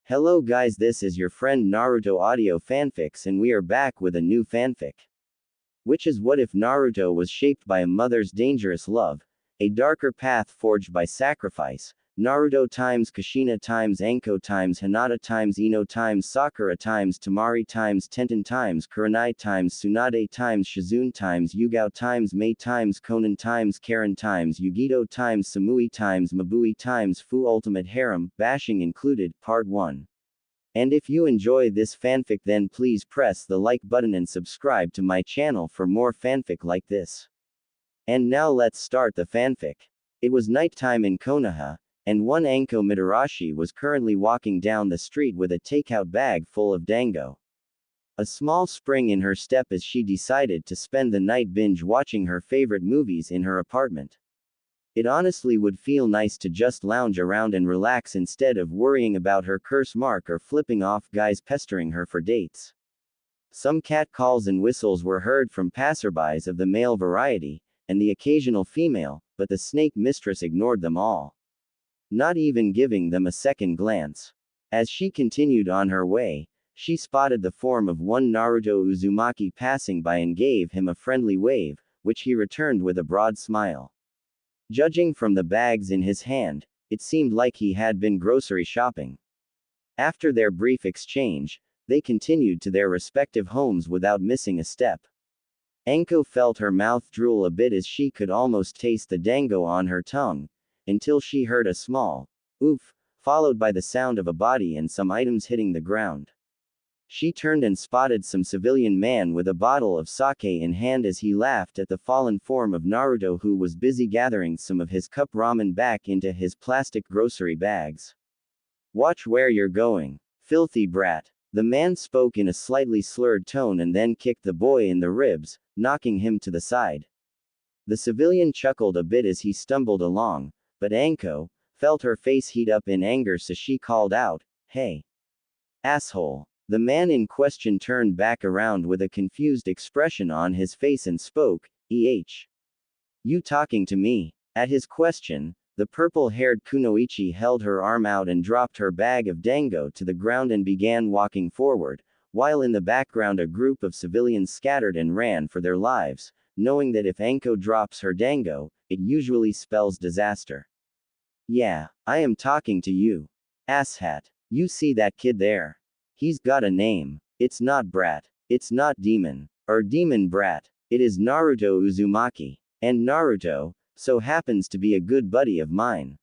Hello guys, this is your friend Naruto Audio Fanfics and we are back with a new fanfic. Which is what if Naruto was shaped by a mother's dangerous love, a darker path forged by sacrifice, Naruto times Kushina times Anko times Hinata times Ino times Sakura times Tamari times Tenten times Kurenai times Tsunade times Shizune times Yugao times Mei times Konan times Karen times Yugito times Samui times Mabui times Fu Ultimate Harem, bashing included, Part 1. And if you enjoy this fanfic then please press the like button and subscribe to my channel for more fanfic like this. And now let's start the fanfic. It was nighttime in Konoha, and one Anko Mitarashi was currently walking down the street with a takeout bag full of dango. A small spring in her step as she decided to spend the night binge watching her favorite movies in her apartment. It honestly would feel nice to just lounge around and relax instead of worrying about her curse mark or flipping off guys pestering her for dates. Some cat calls and whistles were heard from passerbys of the male variety, and the occasional female, but the snake mistress ignored them all, not even giving them a second glance. As she continued on her way, she spotted the form of one Naruto Uzumaki passing by and gave him a friendly wave, which he returned with a broad smile. Judging from the bags in his hand, it seemed like he had been grocery shopping. After their brief exchange, they continued to their respective homes without missing a step. Anko felt her mouth drool a bit as she could almost taste the dango on her tongue, until she heard a small oof, followed by the sound of a body and some items hitting the ground. She turned and spotted some civilian man with a bottle of sake in hand as he laughed at the fallen form of Naruto who was busy gathering some of his cup ramen back into his plastic grocery bags. "Watch where you're going, filthy brat." The man spoke in a slightly slurred tone and then kicked the boy in the ribs, knocking him to the side. The civilian chuckled a bit as he stumbled along, but Anko felt her face heat up in anger so she called out, "Hey, asshole." The man in question turned back around with a confused expression on his face and spoke, "You talking to me?" At his question, the purple-haired Kunoichi held her arm out and dropped her bag of dango to the ground and began walking forward, while in the background a group of civilians scattered and ran for their lives, knowing that if Anko drops her dango, it usually spells disaster. "Yeah, I am talking to you. Asshat. You see that kid there? He's got a name. It's not Brat. It's not Demon. Or Demon Brat. It is Naruto Uzumaki. And Naruto, so happens to be a good buddy of mine.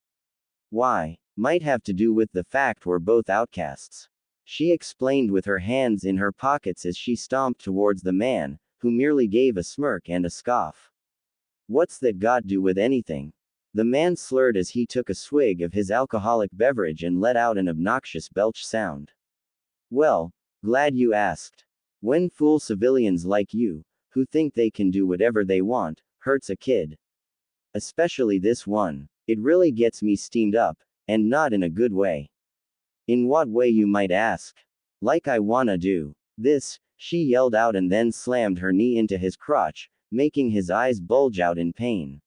Why? Might have to do with the fact we're both outcasts." She explained with her hands in her pockets as she stomped towards the man, who merely gave a smirk and a scoff. "What's that got do with anything?" The man slurred as he took a swig of his alcoholic beverage and let out an obnoxious belch sound. "Well, glad you asked. When fool civilians like you, who think they can do whatever they want, hurts a kid. Especially this one. It really gets me steamed up, and not in a good way." "In what way you might ask?" "Like I wanna do this," she yelled out and then slammed her knee into his crotch, making his eyes bulge out in pain.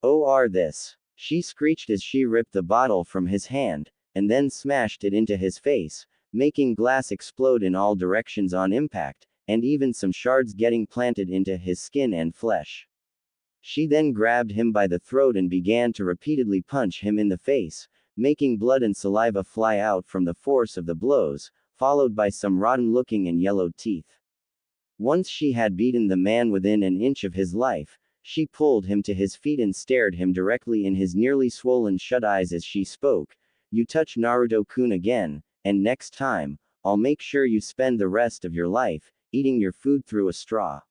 "Or this," she screeched as she ripped the bottle from his hand, and then smashed it into his face, making glass explode in all directions on impact, and even some shards getting planted into his skin and flesh. She then grabbed him by the throat and began to repeatedly punch him in the face, making blood and saliva fly out from the force of the blows, followed by some rotten-looking and yellowed teeth. Once she had beaten the man within an inch of his life, she pulled him to his feet and stared him directly in his nearly swollen shut eyes as she spoke, "You touch Naruto-kun again, and next time, I'll make sure you spend the rest of your life eating your food through a straw.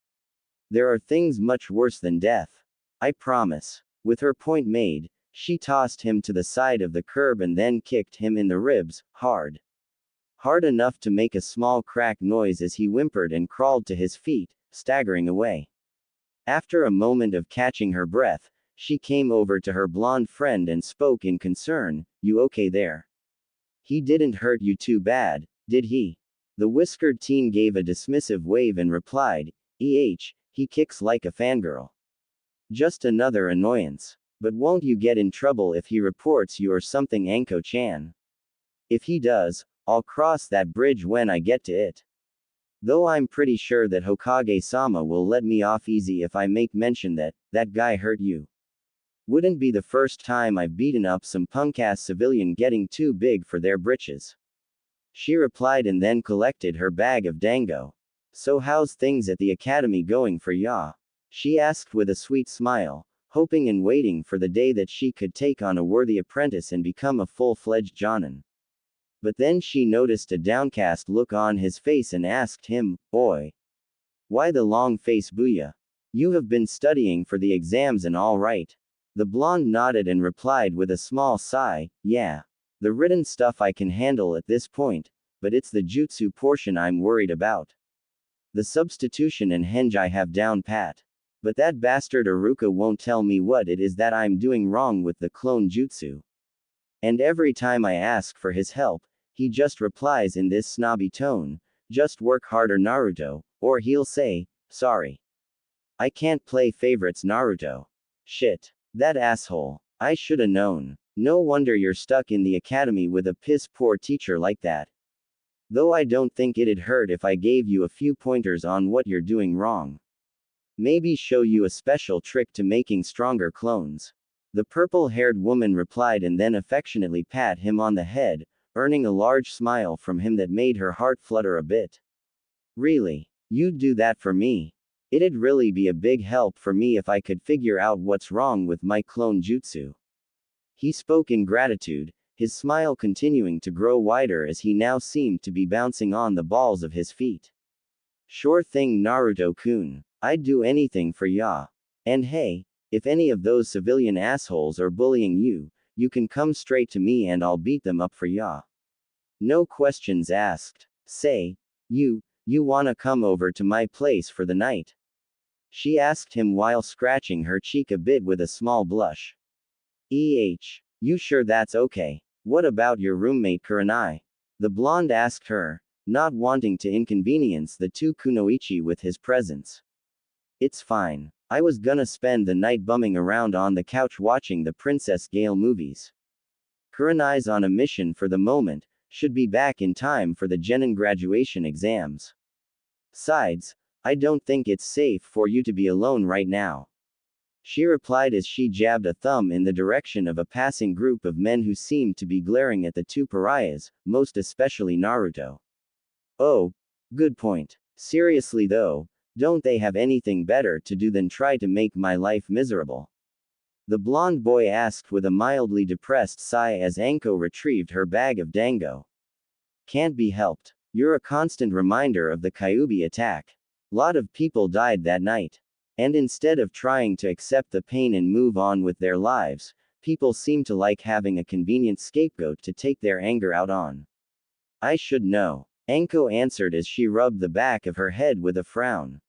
There are things much worse than death. I promise." With her point made, she tossed him to the side of the curb and then kicked him in the ribs, hard. Hard enough to make a small crack noise as he whimpered and crawled to his feet, staggering away. After a moment of catching her breath, she came over to her blonde friend and spoke in concern, "You okay there? He didn't hurt you too bad, did he?" The whiskered teen gave a dismissive wave and replied, He kicks like a fangirl. Just another annoyance. But won't you get in trouble if he reports you or something, Anko-chan? If he does, I'll cross that bridge when I get to it. Though I'm pretty sure that Hokage-sama will let me off easy if I make mention that that guy hurt you. Wouldn't be the first time I've beaten up some punk-ass civilian getting too big for their britches. She replied and then collected her bag of dango. So how's things at the academy going for ya? She asked with a sweet smile, hoping and waiting for the day that she could take on a worthy apprentice and become a full-fledged jonin. But then she noticed a downcast look on his face and asked him, "Boy, why the long face booyah? You have been studying for the exams and all right." The blonde nodded and replied with a small sigh, "Yeah. The written stuff I can handle at this point, but it's the jutsu portion I'm worried about. The substitution and henge I have down pat. But that bastard Iruka won't tell me what it is that I'm doing wrong with the clone jutsu. And every time I ask for his help, he just replies in this snobby tone, 'Just work harder Naruto,' or he'll say, 'Sorry. I can't play favorites Naruto.' Shit. That asshole. I shoulda known. No wonder you're stuck in the academy with a piss-poor teacher like that. Though I don't think it'd hurt if I gave you a few pointers on what you're doing wrong. Maybe show you a special trick to making stronger clones." The purple-haired woman replied and then affectionately pat him on the head, earning a large smile from him that made her heart flutter a bit. "Really? You'd do that for me? It'd really be a big help for me if I could figure out what's wrong with my clone jutsu." He spoke in gratitude, his smile continuing to grow wider as he now seemed to be bouncing on the balls of his feet. "Sure thing Naruto-kun. I'd do anything for ya. And hey, if any of those civilian assholes are bullying you, you can come straight to me and I'll beat them up for ya. No questions asked. Say, you wanna come over to my place for the night?" She asked him while scratching her cheek a bit with a small blush. You sure that's okay? What about your roommate Kurenai?" The blonde asked her, not wanting to inconvenience the two kunoichi with his presence. "It's fine. I was gonna spend the night bumming around on the couch watching the Princess Gale movies. Kurenai's on a mission for the moment, should be back in time for the genin graduation exams. Besides, I don't think it's safe for you to be alone right now," she replied as she jabbed a thumb in the direction of a passing group of men who seemed to be glaring at the two pariahs, most especially Naruto. "Oh, good point. Seriously though, don't they have anything better to do than try to make my life miserable?" The blonde boy asked with a mildly depressed sigh as Anko retrieved her bag of dango. "Can't be helped. You're a constant reminder of the Kyuubi attack. Lot of people died that night. And instead of trying to accept the pain and move on with their lives, people seem to like having a convenient scapegoat to take their anger out on." "I should know," Anko answered as she rubbed the back of her head with a frown.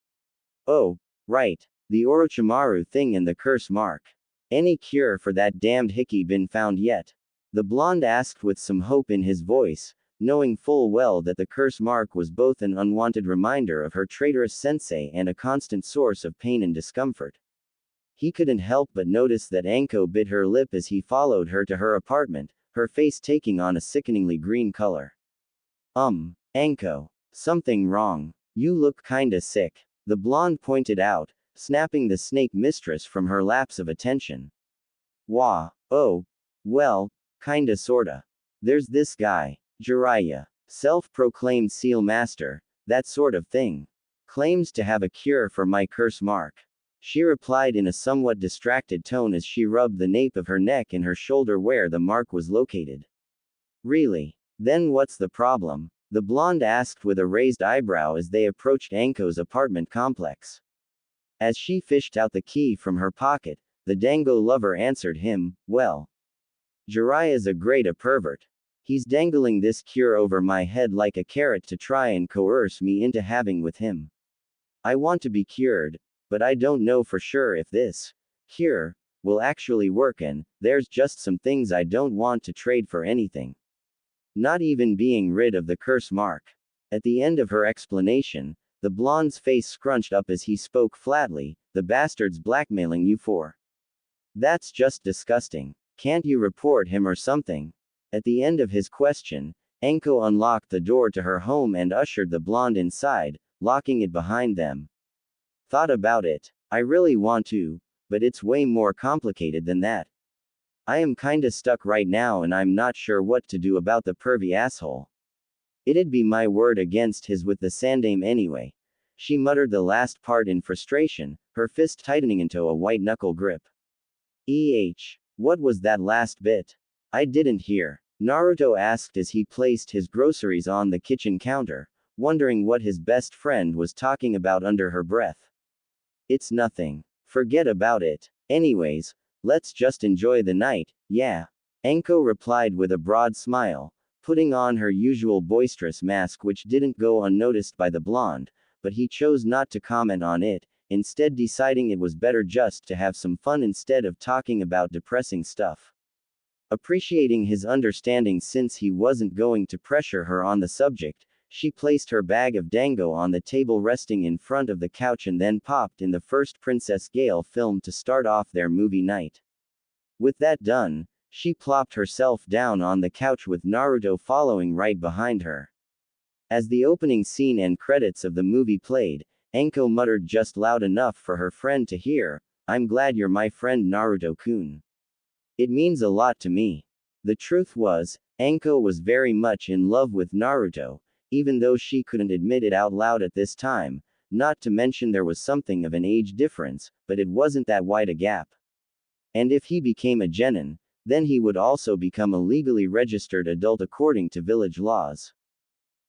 "Oh, right. The Orochimaru thing and the curse mark. Any cure for that damned hickey been found yet?" The blonde asked with some hope in his voice, knowing full well that the curse mark was both an unwanted reminder of her traitorous sensei and a constant source of pain and discomfort. He couldn't help but notice that Anko bit her lip as he followed her to her apartment, her face taking on a sickeningly green color. Anko. Something wrong. You look kinda sick," the blonde pointed out, snapping the snake mistress from her lapse of attention. "Wah, oh, well, kinda sorta. There's this guy, Jiraiya, self-proclaimed seal master, that sort of thing. Claims to have a cure for my curse mark," she replied in a somewhat distracted tone as she rubbed the nape of her neck and her shoulder where the mark was located. "Really? Then what's the problem?" the blonde asked with a raised eyebrow as they approached Anko's apartment complex. As she fished out the key from her pocket, the dango lover answered him, "Well, Jiraiya's a great a pervert. He's dangling this cure over my head like a carrot to try and coerce me into having with him. I want to be cured, but I don't know for sure if this cure will actually work, and there's just some things I don't want to trade for anything. Not even being rid of the curse mark." At the end of her explanation, the blonde's face scrunched up as he spoke flatly, "The bastard's blackmailing you for. That's just disgusting. Can't you report him or something?" At the end of his question, Anko unlocked the door to her home and ushered the blonde inside, locking it behind them. Thought about it. I really want to, but it's way more complicated than that. I am kinda stuck right now and I'm not sure what to do about the pervy asshole. It'd be my word against his with the sandame anyway. She muttered the last part in frustration, her fist tightening into a white knuckle grip. What was that last bit? I didn't hear. Naruto asked as he placed his groceries on the kitchen counter, wondering what his best friend was talking about under her breath. It's nothing. Forget about it. Anyways, let's just enjoy the night, yeah. Anko replied with a broad smile, putting on her usual boisterous mask which didn't go unnoticed by the blonde, but he chose not to comment on it, instead deciding it was better just to have some fun instead of talking about depressing stuff. Appreciating his understanding since he wasn't going to pressure her on the subject, she placed her bag of dango on the table resting in front of the couch and then popped in the first Princess Gale film to start off their movie night. With that done, she plopped herself down on the couch with Naruto following right behind her. As the opening scene and credits of the movie played, Anko muttered just loud enough for her friend to hear, "I'm glad you're my friend Naruto-kun. It means a lot to me." The truth was, Anko was very much in love with Naruto, even though she couldn't admit it out loud at this time, not to mention there was something of an age difference, but it wasn't that wide a gap. And if he became a genin, then he would also become a legally registered adult according to village laws.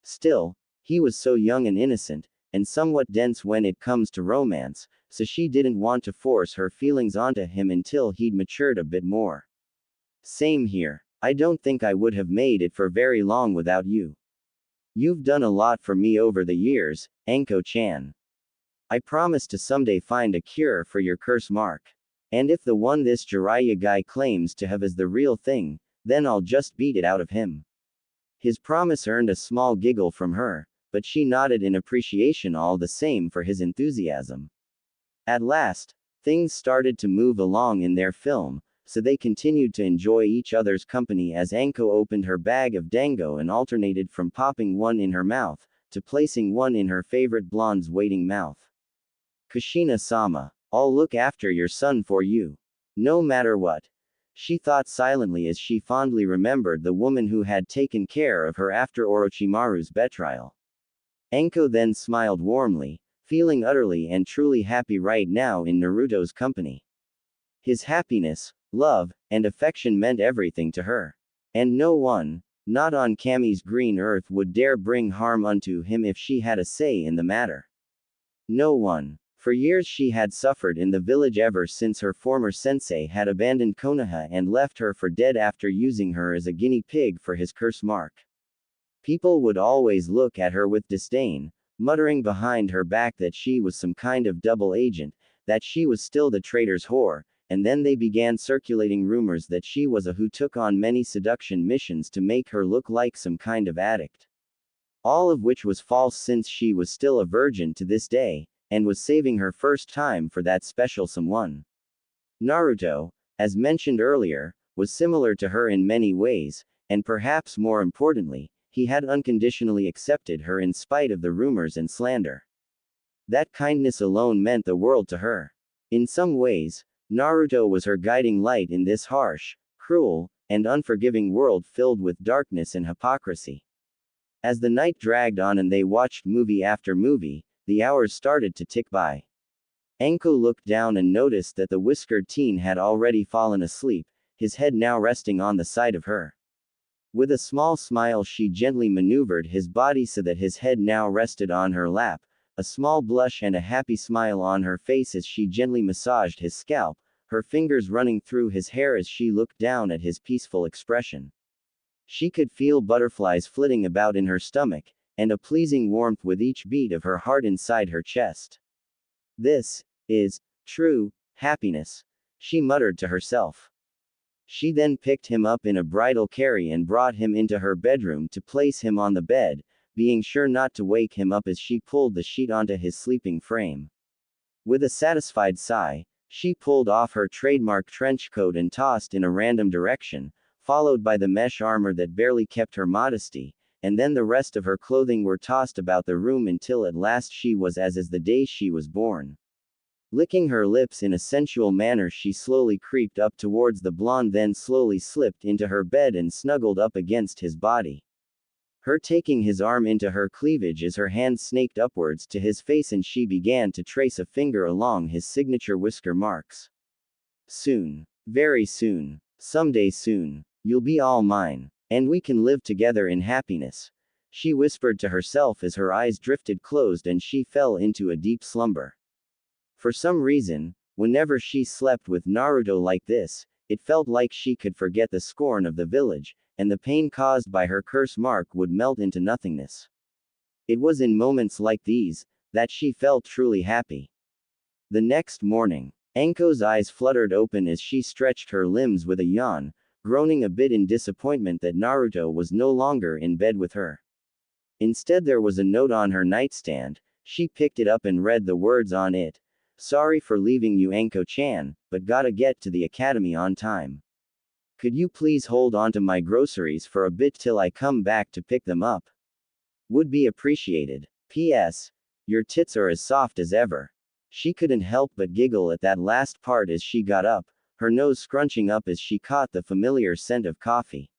Still, he was so young and innocent, and somewhat dense when it comes to romance, so she didn't want to force her feelings onto him until he'd matured a bit more. Same here. I don't think I would have made it for very long without you. You've done a lot for me over the years, Anko-chan. I promise to someday find a cure for your curse mark. And if the one this Jiraiya guy claims to have is the real thing, then I'll just beat it out of him. His promise earned a small giggle from her, but she nodded in appreciation all the same for his enthusiasm. At last, things started to move along in their film, so they continued to enjoy each other's company as Anko opened her bag of dango and alternated from popping one in her mouth, to placing one in her favorite blonde's waiting mouth. Kushina-sama, I'll look after your son for you. No matter what. She thought silently as she fondly remembered the woman who had taken care of her after Orochimaru's betrayal. Anko then smiled warmly, feeling utterly and truly happy right now in Naruto's company. His happiness, love, and affection meant everything to her. And no one, not on Kami's green earth, would dare bring harm unto him if she had a say in the matter. No one. For years she had suffered in the village ever since her former sensei had abandoned Konoha and left her for dead after using her as a guinea pig for his curse mark. People would always look at her with disdain, muttering behind her back that she was some kind of double agent, that she was still the traitor's whore, and then they began circulating rumors that she was a who took on many seduction missions to make her look like some kind of addict. All of which was false since she was still a virgin to this day, and was saving her first time for that special someone. Naruto, as mentioned earlier, was similar to her in many ways, and perhaps more importantly, he had unconditionally accepted her in spite of the rumors and slander. That kindness alone meant the world to her. In some ways, Naruto was her guiding light in this harsh, cruel, and unforgiving world filled with darkness and hypocrisy. As the night dragged on and they watched movie after movie, the hours started to tick by. Anko looked down and noticed that the whiskered teen had already fallen asleep, his head now resting on the side of her. With a small smile she gently maneuvered his body so that his head now rested on her lap, a small blush and a happy smile on her face as she gently massaged his scalp, her fingers running through his hair as she looked down at his peaceful expression. She could feel butterflies flitting about in her stomach, and a pleasing warmth with each beat of her heart inside her chest. This is true happiness, she muttered to herself. She then picked him up in a bridal carry and brought him into her bedroom to place him on the bed, being sure not to wake him up as she pulled the sheet onto his sleeping frame. With a satisfied sigh, she pulled off her trademark trench coat and tossed in a random direction, followed by the mesh armor that barely kept her modesty, and then the rest of her clothing were tossed about the room until at last she was as the day she was born. Licking her lips in a sensual manner, she slowly creeped up towards the blonde, then slowly slipped into her bed and snuggled up against his body. Her taking his arm into her cleavage as her hand snaked upwards to his face and she began to trace a finger along his signature whisker marks. Soon. Very soon. Someday soon. You'll be all mine. And we can live together in happiness. She whispered to herself as her eyes drifted closed and she fell into a deep slumber. For some reason, whenever she slept with Naruto like this, it felt like she could forget the scorn of the village, and the pain caused by her curse mark would melt into nothingness. It was in moments like these that she felt truly happy. The next morning, Anko's eyes fluttered open as she stretched her limbs with a yawn, groaning a bit in disappointment that Naruto was no longer in bed with her. Instead, there was a note on her nightstand. She picked it up and read the words on it. Sorry for leaving you, Anko-chan, but gotta get to the academy on time. Could you please hold on to my groceries for a bit till I come back to pick them up? Would be appreciated. P.S. Your tits are as soft as ever. She couldn't help but giggle at that last part as she got up, her nose scrunching up as she caught the familiar scent of coffee.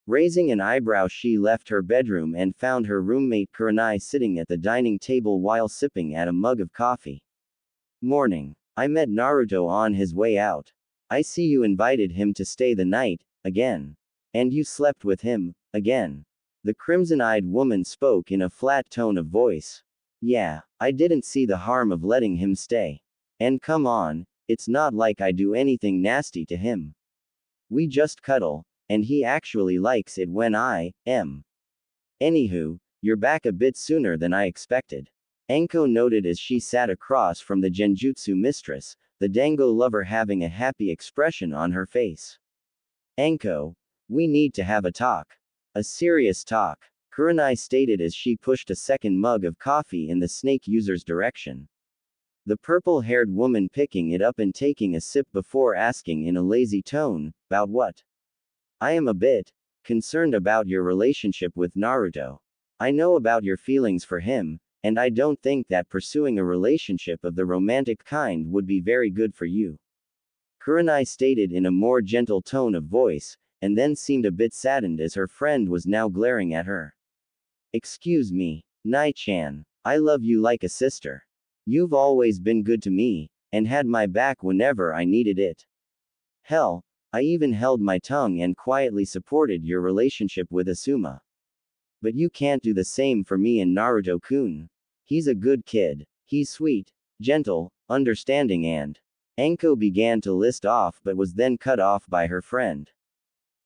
Raising an eyebrow, she left her bedroom and found her roommate Kurenai sitting at the dining table while sipping at a mug of coffee. Morning. I met Naruto on his way out. I see you invited him to stay the night, again. And you slept with him, again. The crimson-eyed woman spoke in a flat tone of voice. Yeah, I didn't see the harm of letting him stay. And come on, it's not like I do anything nasty to him. We just cuddle, and he actually likes it when I am. Anywho, you're back a bit sooner than I expected. Anko noted as she sat across from the genjutsu mistress, the dango lover having a happy expression on her face. Anko, we need to have a talk. A serious talk, Kurenai stated as she pushed a second mug of coffee in the snake user's direction. The purple-haired woman picking it up and taking a sip before asking in a lazy tone, about what? I am a bit concerned about your relationship with Naruto. I know about your feelings for him, and I don't think that pursuing a relationship of the romantic kind would be very good for you. Kurenai stated in a more gentle tone of voice, and then seemed a bit saddened as her friend was now glaring at her. Excuse me, Nai-chan, I love you like a sister. You've always been good to me, and had my back whenever I needed it. Hell, I even held my tongue and quietly supported your relationship with Asuma. But you can't do the same for me and Naruto-kun. He's a good kid. He's sweet, gentle, understanding and... Anko began to list off but was then cut off by her friend.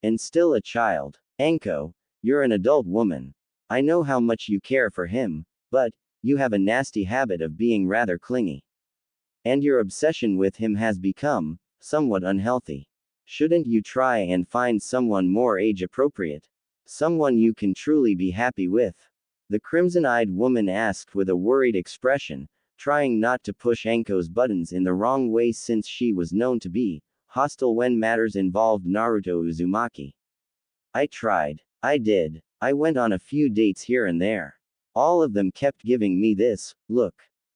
And still a child. Anko, you're an adult woman. I know how much you care for him, but, you have a nasty habit of being rather clingy. And your obsession with him has become, somewhat unhealthy. Shouldn't you try and find someone more age-appropriate? Someone you can truly be happy with? The crimson-eyed woman asked with a worried expression, trying not to push Anko's buttons in the wrong way since she was known to be hostile when matters involved Naruto Uzumaki. I tried. I did. I went on a few dates here and there. All of them kept giving me this look.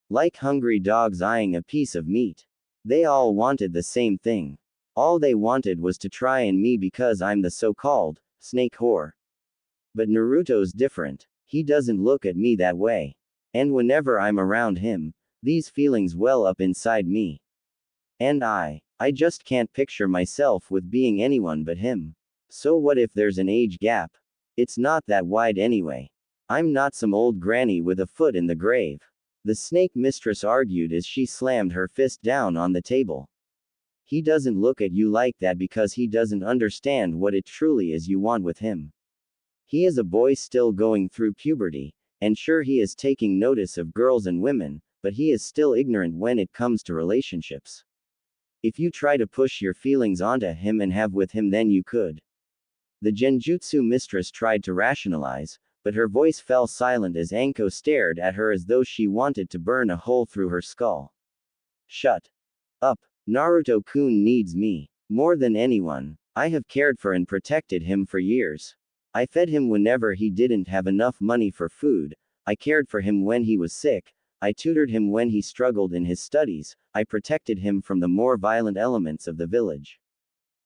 Like hungry dogs eyeing a piece of meat. They all wanted the same thing. All they wanted was to try and me because I'm the so-called snake whore. But Naruto's different. He doesn't look at me that way. And whenever I'm around him, these feelings well up inside me. And I just can't picture myself with being anyone but him. So what if there's an age gap? It's not that wide anyway. I'm not some old granny with a foot in the grave. The snake mistress argued as she slammed her fist down on the table. He doesn't look at you like that because he doesn't understand what it truly is you want with him. He is a boy still going through puberty, and sure he is taking notice of girls and women, but he is still ignorant when it comes to relationships. If you try to push your feelings onto him and have with him, then you could. The genjutsu mistress tried to rationalize, but her voice fell silent as Anko stared at her as though she wanted to burn a hole through her skull. Shut up. Naruto-kun needs me. More than anyone. I have cared for and protected him for years. I fed him whenever he didn't have enough money for food, I cared for him when he was sick, I tutored him when he struggled in his studies, I protected him from the more violent elements of the village.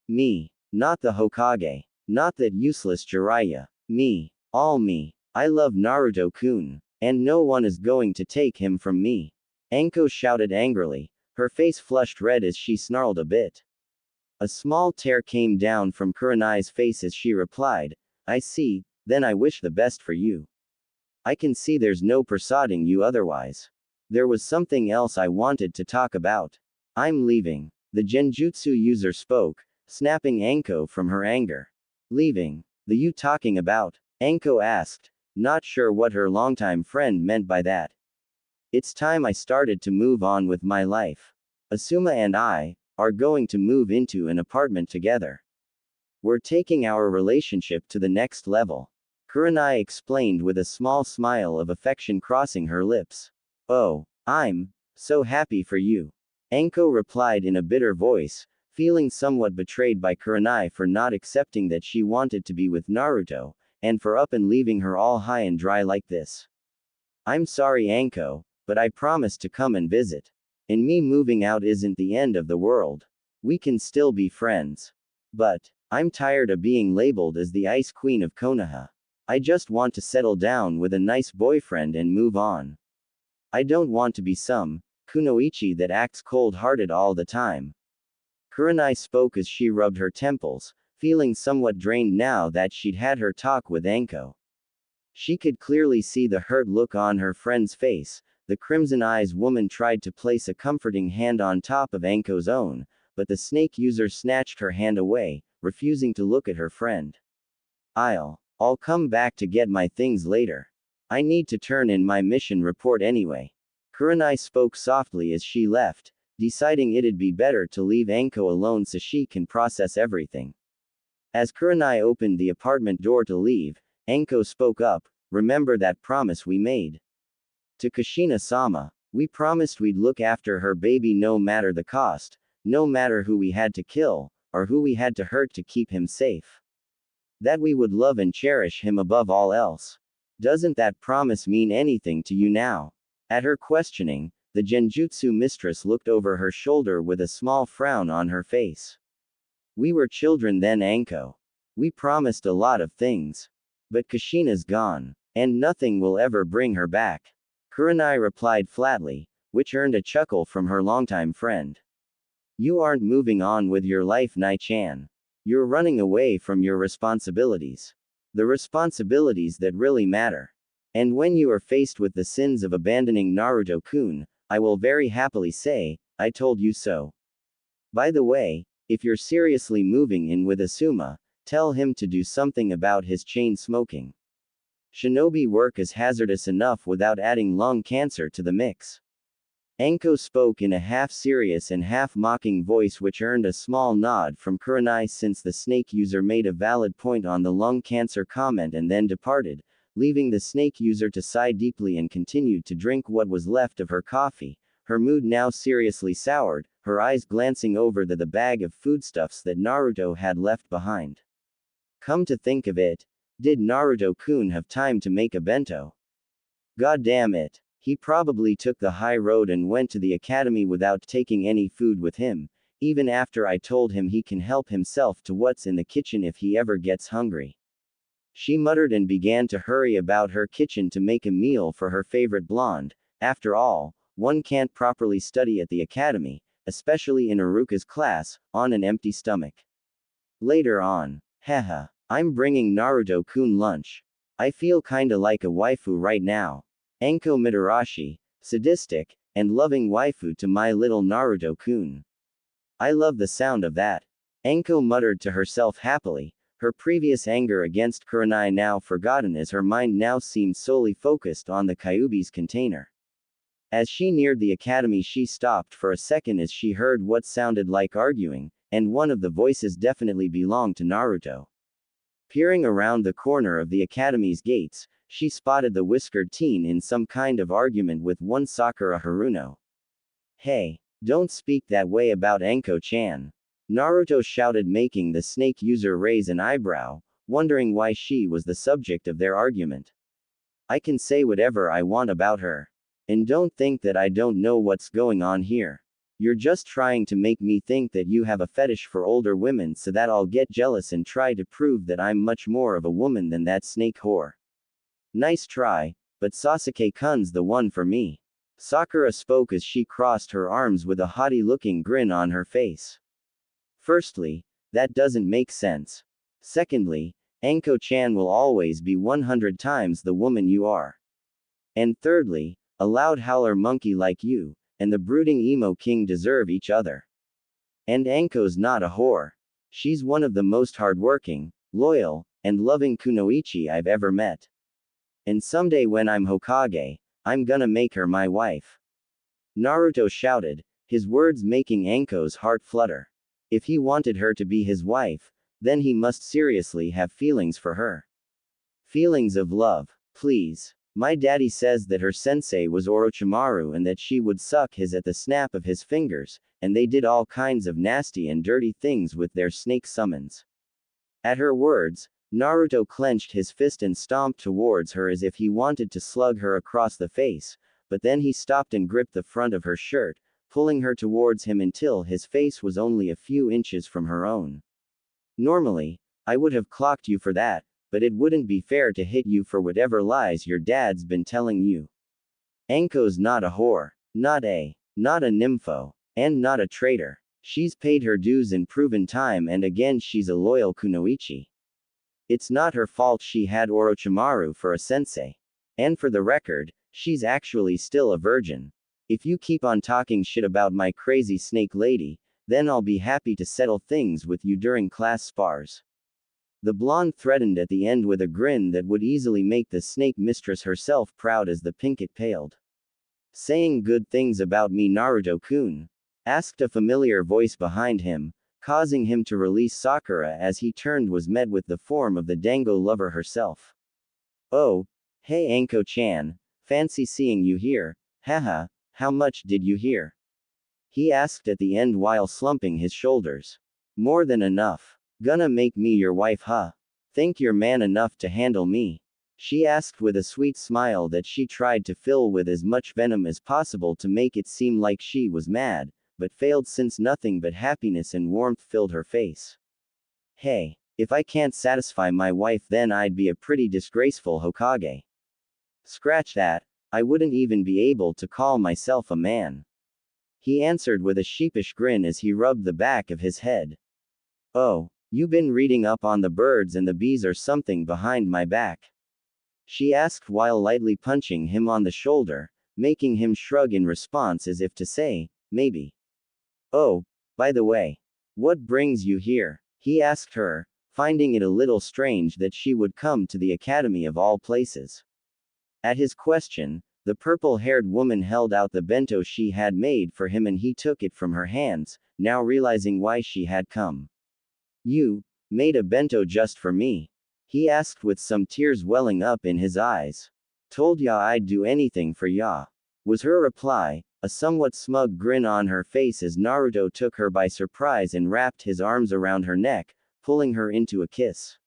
Me. Not the Hokage. Not that useless Jiraiya. Me. All me. I love Naruto-kun. And no one is going to take him from me. Anko shouted angrily. Her face flushed red as she snarled a bit. A small tear came down from Kurenai's face as she replied, I see, then I wish the best for you. I can see there's no persuading you otherwise. There was something else I wanted to talk about. I'm leaving. The genjutsu user spoke, snapping Anko from her anger. Leaving? The you talking about? Anko asked, not sure what her longtime friend meant by that. It's time I started to move on with my life. Asuma and I are going to move into an apartment together. We're taking our relationship to the next level. Kurenai explained with a small smile of affection crossing her lips. Oh, I'm so happy for you. Anko replied in a bitter voice, feeling somewhat betrayed by Kurenai for not accepting that she wanted to be with Naruto, and for up and leaving her all high and dry like this. I'm sorry Anko, but I promised to come and visit. And me moving out isn't the end of the world. We can still be friends. But I'm tired of being labeled as the Ice Queen of Konoha. I just want to settle down with a nice boyfriend and move on. I don't want to be some kunoichi that acts cold-hearted all the time. Kurenai spoke as she rubbed her temples, feeling somewhat drained now that she'd had her talk with Anko. She could clearly see the hurt look on her friend's face. The crimson eyes woman tried to place a comforting hand on top of Anko's own, but the snake user snatched her hand away, refusing to look at her friend. I'll come back to get my things later. I need to turn in my mission report anyway. Kurenai spoke softly as she left, deciding it'd be better to leave Anko alone so she can process everything. As Kurenai opened the apartment door to leave, Anko spoke up, remember that promise we made? To Kushina-sama, we promised we'd look after her baby no matter the cost, no matter who we had to kill, or who we had to hurt to keep him safe. That we would love and cherish him above all else. Doesn't that promise mean anything to you now? At her questioning, the genjutsu mistress looked over her shoulder with a small frown on her face. We were children then Anko. We promised a lot of things. But Kushina's gone. And nothing will ever bring her back. Kurenai replied flatly, which earned a chuckle from her longtime friend. You aren't moving on with your life Nai-chan. You're running away from your responsibilities. The responsibilities that really matter. And when you are faced with the sins of abandoning Naruto-kun, I will very happily say, I told you so. By the way, if you're seriously moving in with Asuma, tell him to do something about his chain smoking. Shinobi work is hazardous enough without adding lung cancer to the mix. Anko spoke in a half-serious and half-mocking voice which earned a small nod from Kurenai since the snake user made a valid point on the lung cancer comment and then departed, leaving the snake user to sigh deeply and continued to drink what was left of her coffee, her mood now seriously soured, her eyes glancing over the bag of foodstuffs that Naruto had left behind. Come to think of it, did Naruto-kun have time to make a bento? God damn it. He probably took the high road and went to the academy without taking any food with him, even after I told him he can help himself to what's in the kitchen if he ever gets hungry. She muttered and began to hurry about her kitchen to make a meal for her favorite blonde. After all, one can't properly study at the academy, especially in Iruka's class, on an empty stomach. Later on. Haha. I'm bringing Naruto-kun lunch. I feel kinda like a waifu right now. Anko Mitarashi, sadistic, and loving waifu to my little Naruto-kun. I love the sound of that. Anko muttered to herself happily, her previous anger against Kurenai now forgotten as her mind now seemed solely focused on the Kyuubi's container. As she neared the academy she stopped for a second as she heard what sounded like arguing, and one of the voices definitely belonged to Naruto. Peering around the corner of the academy's gates, she spotted the whiskered teen in some kind of argument with one Sakura Haruno. Hey, don't speak that way about Anko-chan. Naruto shouted, making the snake user raise an eyebrow, wondering why she was the subject of their argument. I can say whatever I want about her. And don't think that I don't know what's going on here. You're just trying to make me think that you have a fetish for older women so that I'll get jealous and try to prove that I'm much more of a woman than that snake whore. Nice try, but Sasuke-kun's the one for me. Sakura spoke as she crossed her arms with a haughty-looking grin on her face. Firstly, that doesn't make sense. Secondly, Anko-chan will always be 100 times the woman you are. And thirdly, a loud howler monkey like you, and the brooding emo king deserve each other. And Anko's not a whore. She's one of the most hardworking, loyal, and loving kunoichi I've ever met. And someday when I'm Hokage, I'm gonna make her my wife. Naruto shouted, his words making Anko's heart flutter. If he wanted her to be his wife, then he must seriously have feelings for her. Feelings of love. Please. My daddy says that her sensei was Orochimaru and that she would suck his at the snap of his fingers, and they did all kinds of nasty and dirty things with their snake summons. At her words, Naruto clenched his fist and stomped towards her as if he wanted to slug her across the face, but then he stopped and gripped the front of her shirt, pulling her towards him until his face was only a few inches from her own. Normally, I would have clocked you for that, but it wouldn't be fair to hit you for whatever lies your dad's been telling you. Anko's not a whore, not a nympho, and not a traitor. She's paid her dues in proven time and again she's a loyal kunoichi. It's not her fault she had Orochimaru for a sensei. And for the record, she's actually still a virgin. If you keep on talking shit about my crazy snake lady, then I'll be happy to settle things with you during class spars. The blonde threatened at the end with a grin that would easily make the snake mistress herself proud as the pinkett paled. Saying good things about me, Naruto-kun? Asked a familiar voice behind him, causing him to release Sakura as he turned was met with the form of the Dango lover herself. Oh, hey Anko-chan, fancy seeing you here, haha, how much did you hear? He asked at the end while slumping his shoulders. More than enough. Gonna make me your wife, huh? Think you're man enough to handle me? She asked with a sweet smile that she tried to fill with as much venom as possible to make it seem like she was mad, but failed since nothing but happiness and warmth filled her face. Hey, if I can't satisfy my wife then I'd be a pretty disgraceful Hokage. Scratch that, I wouldn't even be able to call myself a man. He answered with a sheepish grin as he rubbed the back of his head. Oh, you been reading up on the birds and the bees or something behind my back? She asked while lightly punching him on the shoulder, making him shrug in response as if to say, maybe. Oh, by the way, what brings you here? He asked her, finding it a little strange that she would come to the academy of all places. At his question, the purple-haired woman held out the bento she had made for him and he took it from her hands, now realizing why she had come. You made a bento just for me? He asked with some tears welling up in his eyes. Told ya I'd do anything for ya, was her reply, a somewhat smug grin on her face as Naruto took her by surprise and wrapped his arms around her neck, pulling her into a kiss.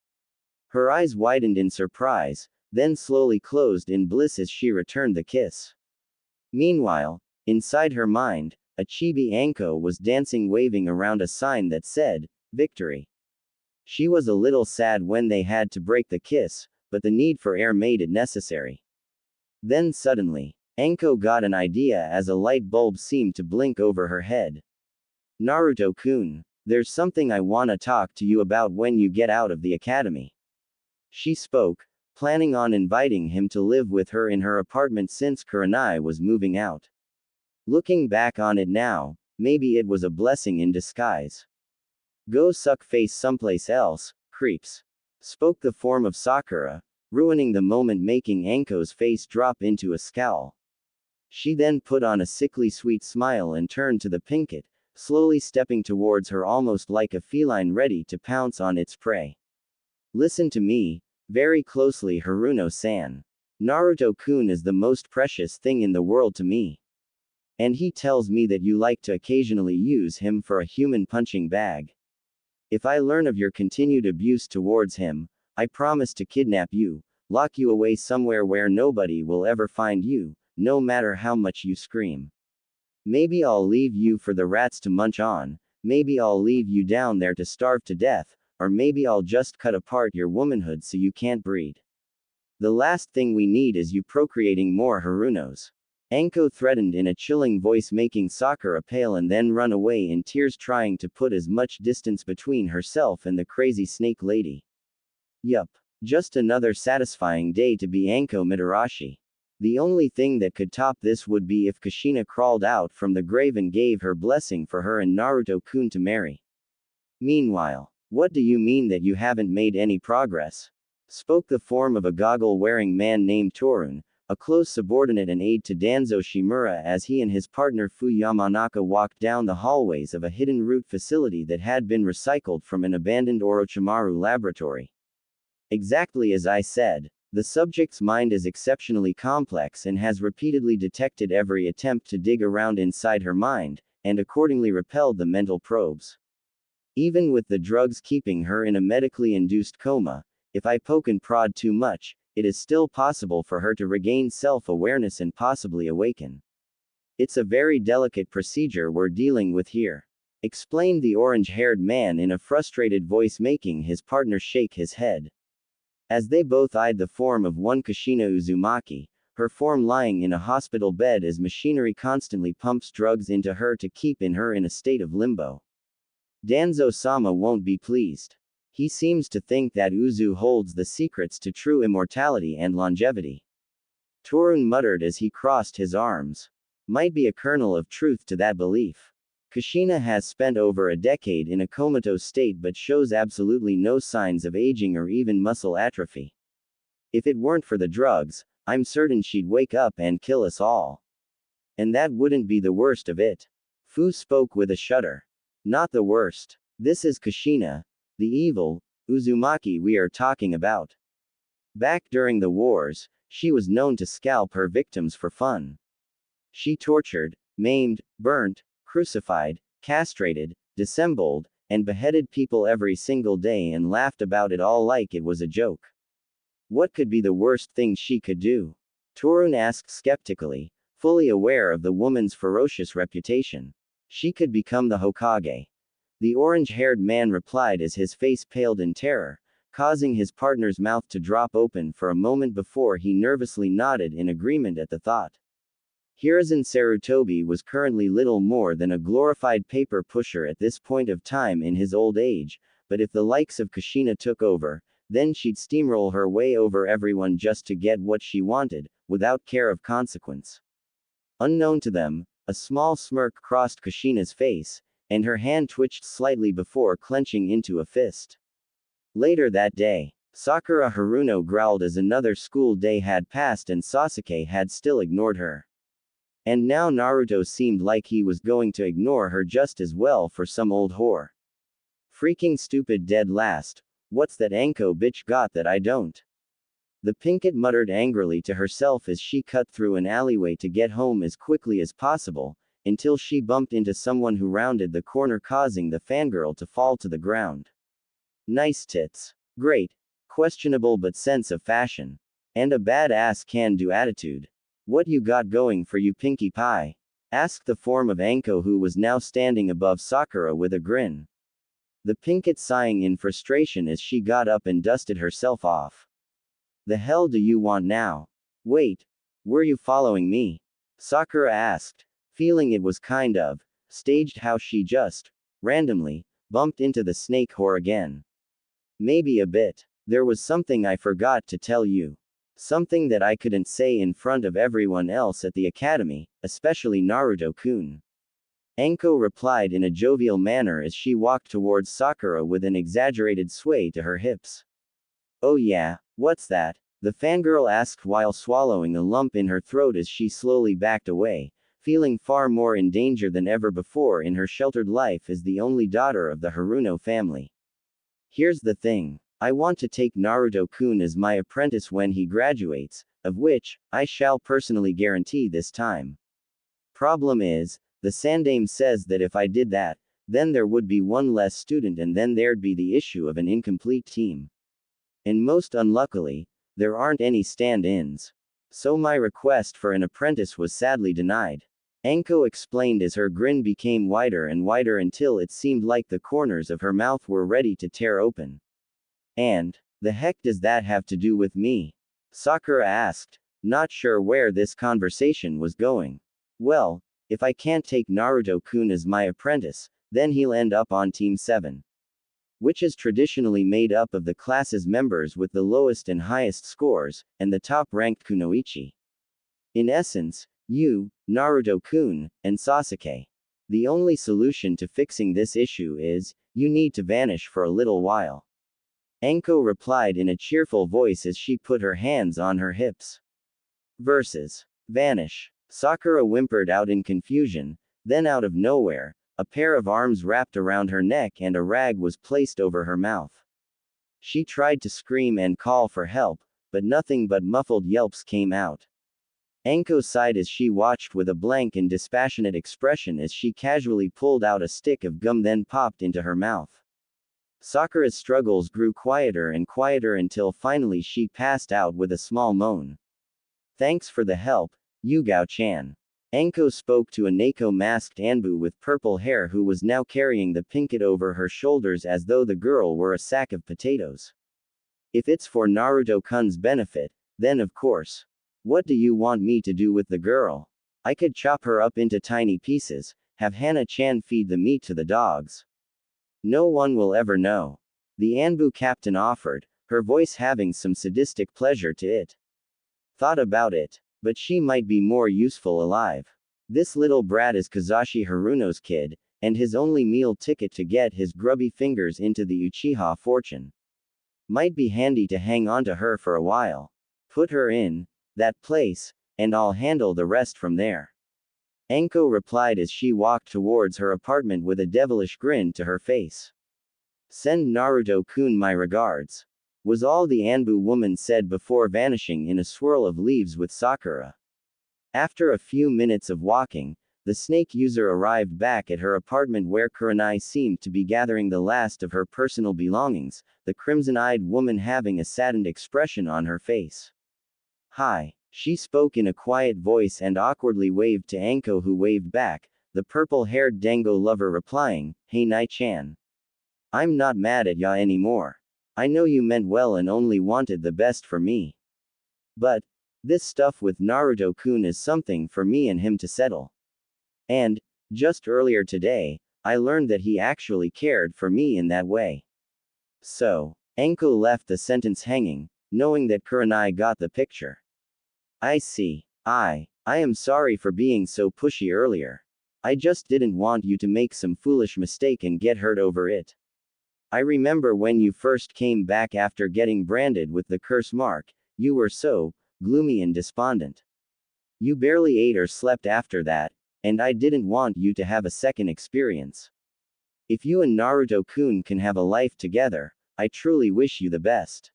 Her eyes widened in surprise, then slowly closed in bliss as she returned the kiss. Meanwhile, inside her mind, a chibi Anko was dancing waving around a sign that said, Victory. She was a little sad when they had to break the kiss, but the need for air made it necessary. Then suddenly, Anko got an idea as a light bulb seemed to blink over her head. Naruto-kun, there's something I wanna talk to you about when you get out of the academy. She spoke, planning on inviting him to live with her in her apartment since Kurenai was moving out. Looking back on it now, maybe it was a blessing in disguise. Go suck face someplace else, creeps. Spoke the form of Sakura, ruining the moment making Anko's face drop into a scowl. She then put on a sickly sweet smile and turned to the pinkett, slowly stepping towards her almost like a feline ready to pounce on its prey. Listen to me, very closely Haruno-san. Naruto-kun is the most precious thing in the world to me. And he tells me that you like to occasionally use him for a human punching bag. If I learn of your continued abuse towards him, I promise to kidnap you, lock you away somewhere where nobody will ever find you, no matter how much you scream. Maybe I'll leave you for the rats to munch on, maybe I'll leave you down there to starve to death, or maybe I'll just cut apart your womanhood so you can't breed. The last thing we need is you procreating more Harunos. Anko threatened in a chilling voice, making Sakura pale and then run away in tears, trying to put as much distance between herself and the crazy snake lady. Yup. Just another satisfying day to be Anko Mitarashi. The only thing that could top this would be if Kushina crawled out from the grave and gave her blessing for her and Naruto-kun to marry. Meanwhile, what do you mean that you haven't made any progress? Spoke the form of a goggle-wearing man named Torun, a close subordinate and aide to Danzo Shimura, as he and his partner Fu Yamanaka walked down the hallways of a hidden root facility that had been recycled from an abandoned Orochimaru laboratory. Exactly as I said, the subject's mind is exceptionally complex and has repeatedly detected every attempt to dig around inside her mind, and accordingly repelled the mental probes. Even with the drugs keeping her in a medically induced coma, if I poke and prod too much, it is still possible for her to regain self-awareness and possibly awaken. It's a very delicate procedure we're dealing with here, explained the orange-haired man in a frustrated voice, making his partner shake his head. As they both eyed the form of one Kushina Uzumaki, her form lying in a hospital bed as machinery constantly pumps drugs into her to keep her in a state of limbo. Danzo-sama won't be pleased. He seems to think that Uzu holds the secrets to true immortality and longevity. Torun muttered as he crossed his arms. Might be a kernel of truth to that belief. Kushina has spent over a decade in a comatose state but shows absolutely no signs of aging or even muscle atrophy. If it weren't for the drugs, I'm certain she'd wake up and kill us all. And that wouldn't be the worst of it. Fu spoke with a shudder. Not the worst. This is Kushina, the evil Uzumaki we are talking about. Back during the wars, she was known to scalp her victims for fun. She tortured, maimed, burnt, crucified, castrated, disemboweled, and beheaded people every single day and laughed about it all like it was a joke. What could be the worst thing she could do? Torun asked skeptically, fully aware of the woman's ferocious reputation. She could become the Hokage. The orange-haired man replied as his face paled in terror, causing his partner's mouth to drop open for a moment before he nervously nodded in agreement at the thought. Hiruzen Sarutobi was currently little more than a glorified paper pusher at this point of time in his old age, but if the likes of Kushina took over, then she'd steamroll her way over everyone just to get what she wanted, without care of consequence. Unknown to them, a small smirk crossed Kushina's face, and her hand twitched slightly before clenching into a fist. Later that day, Sakura Haruno growled as another school day had passed and Sasuke had still ignored her. And now Naruto seemed like he was going to ignore her just as well for some old whore. Freaking stupid dead last, what's that Anko bitch got that I don't? The Pinkett muttered angrily to herself as she cut through an alleyway to get home as quickly as possible, until she bumped into someone who rounded the corner, causing the fangirl to fall to the ground. Nice tits. Great. Questionable but sense of fashion. And a badass can-do attitude. What you got going for you, Pinkie Pie? Asked the form of Anko, who was now standing above Sakura with a grin. The Pinkett sighing in frustration as she got up and dusted herself off. The hell do you want now? Wait. Were you following me? Sakura asked, feeling it was kind of staged how she just randomly bumped into the snake whore again. Maybe a bit. There was something I forgot to tell you. Something that I couldn't say in front of everyone else at the academy, especially Naruto-kun. Anko replied in a jovial manner as she walked towards Sakura with an exaggerated sway to her hips. Oh yeah, what's that? The fangirl asked while swallowing a lump in her throat as she slowly backed away, feeling far more in danger than ever before in her sheltered life as the only daughter of the Haruno family. Here's the thing. I want to take Naruto-kun as my apprentice when he graduates, of which I shall personally guarantee this time. Problem is, the Sandaime says that if I did that, then there would be one less student and then there'd be the issue of an incomplete team. And most unluckily, there aren't any stand-ins. So my request for an apprentice was sadly denied. Anko explained as her grin became wider and wider until it seemed like the corners of her mouth were ready to tear open. And, the heck does that have to do with me? Sakura asked, not sure where this conversation was going. Well, if I can't take Naruto-kun as my apprentice, then he'll end up on Team 7. Which is traditionally made up of the class's members with the lowest and highest scores, and the top-ranked kunoichi. In essence, you, Naruto-kun, and Sasuke. The only solution to fixing this issue is, you need to vanish for a little while. Anko replied in a cheerful voice as she put her hands on her hips. Versus. Vanish. Sakura whimpered out in confusion, then out of nowhere, a pair of arms wrapped around her neck and a rag was placed over her mouth. She tried to scream and call for help, but nothing but muffled yelps came out. Anko sighed as she watched with a blank and dispassionate expression as she casually pulled out a stick of gum then popped into her mouth. Sakura's struggles grew quieter and quieter until finally she passed out with a small moan. Thanks for the help, Yugao-chan. Anko spoke to a Neko-masked Anbu with purple hair who was now carrying the pinket over her shoulders as though the girl were a sack of potatoes. If it's for Naruto-kun's benefit, then of course. What do you want me to do with the girl? I could chop her up into tiny pieces, have Hana-chan feed the meat to the dogs. No one will ever know. The Anbu captain offered, her voice having some sadistic pleasure to it. Thought about it, but she might be more useful alive. This little brat is Kazashi Haruno's kid, and his only meal ticket to get his grubby fingers into the Uchiha fortune. Might be handy to hang on to her for a while. Put her in that place, and I'll handle the rest from there. Anko replied as she walked towards her apartment with a devilish grin to her face. Send Naruto-kun my regards, was all the Anbu woman said before vanishing in a swirl of leaves with Sakura. After a few minutes of walking, the snake user arrived back at her apartment where Kurenai seemed to be gathering the last of her personal belongings, the crimson-eyed woman having a saddened expression on her face. Hi. She spoke in a quiet voice and awkwardly waved to Anko who waved back, the purple-haired Dango lover replying, Hey Nai-chan. I'm not mad at ya anymore. I know you meant well and only wanted the best for me. But, this stuff with Naruto-kun is something for me and him to settle. And, just earlier today, I learned that he actually cared for me in that way. So, Anko left the sentence hanging, knowing that Kurenai got the picture. I see. I am sorry for being so pushy earlier. I just didn't want you to make some foolish mistake and get hurt over it. I remember when you first came back after getting branded with the curse mark, you were so gloomy and despondent. You barely ate or slept after that, and I didn't want you to have a second experience. If you and Naruto-kun can have a life together, I truly wish you the best.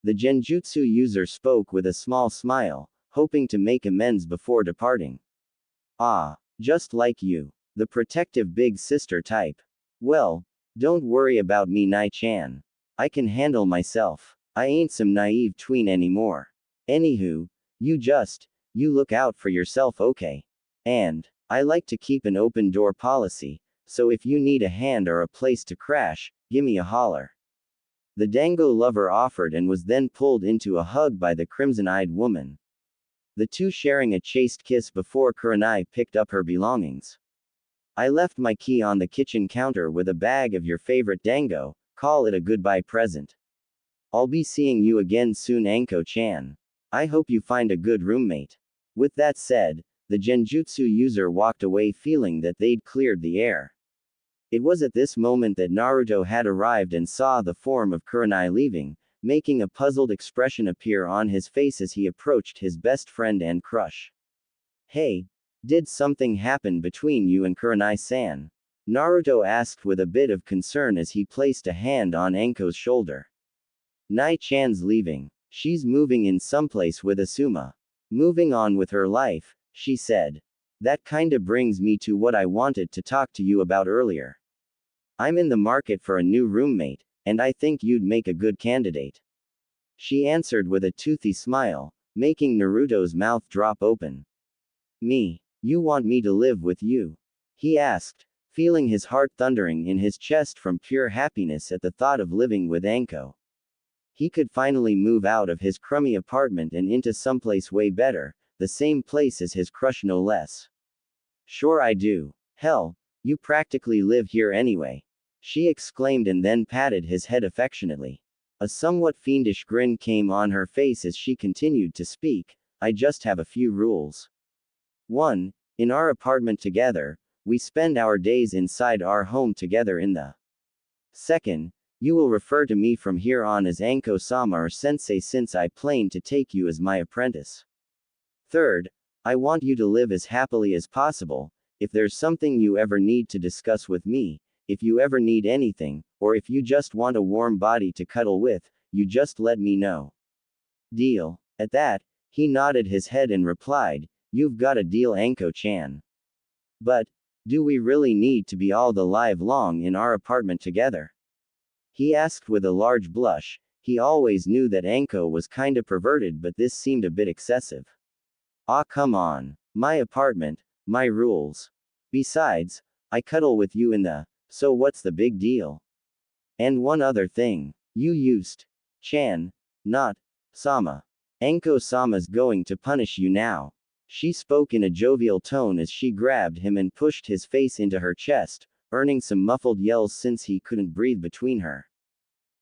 The genjutsu user spoke with a small smile, hoping to make amends before departing. Ah, just like you. The protective big sister type. Well, don't worry about me Nai-chan. I can handle myself. I ain't some naive tween anymore. Anywho, you look out for yourself okay? And, I like to keep an open door policy, so if you need a hand or a place to crash, gimme a holler. The Dango lover offered and was then pulled into a hug by the crimson-eyed woman. The two sharing a chaste kiss before Kurenai picked up her belongings. I left my key on the kitchen counter with a bag of your favorite dango, call it a goodbye present. I'll be seeing you again soon Anko-chan. I hope you find a good roommate. With that said, the genjutsu user walked away feeling that they'd cleared the air. It was at this moment that Naruto had arrived and saw the form of Kurenai leaving, making a puzzled expression appear on his face as he approached his best friend and crush. Hey, did something happen between you and Kurenai-san? Naruto asked with a bit of concern as he placed a hand on Anko's shoulder. Nai-chan's leaving. She's moving in someplace with Asuma. Moving on with her life, she said. That kinda brings me to what I wanted to talk to you about earlier. I'm in the market for a new roommate, and I think you'd make a good candidate. She answered with a toothy smile, making Naruto's mouth drop open. Me? You want me to live with you? He asked, feeling his heart thundering in his chest from pure happiness at the thought of living with Anko. He could finally move out of his crummy apartment and into someplace way better, the same place as his crush no less. Sure I do. Hell, you practically live here anyway. She exclaimed and then patted his head affectionately. A somewhat fiendish grin came on her face as she continued to speak. I just have a few rules. 1. In our apartment together, we spend our days inside our home together in the. 2nd, you will refer to me from here on as Anko-sama or Sensei since I plan to take you as my apprentice. 3rd, I want you to live as happily as possible. If there's something you ever need to discuss with me, if you ever need anything, or if you just want a warm body to cuddle with, you just let me know. Deal. At that, he nodded his head and replied, You've got a deal, Anko-chan. But, do we really need to be all the live long in our apartment together? He asked with a large blush. He always knew that Anko was kinda perverted, but this seemed a bit excessive. Ah, come on. My apartment, my rules. Besides, I cuddle with you in the, so what's the big deal? And one other thing. You used Chan, not Sama. Anko-sama's going to punish you now. She spoke in a jovial tone as she grabbed him and pushed his face into her chest, earning some muffled yells since he couldn't breathe between her.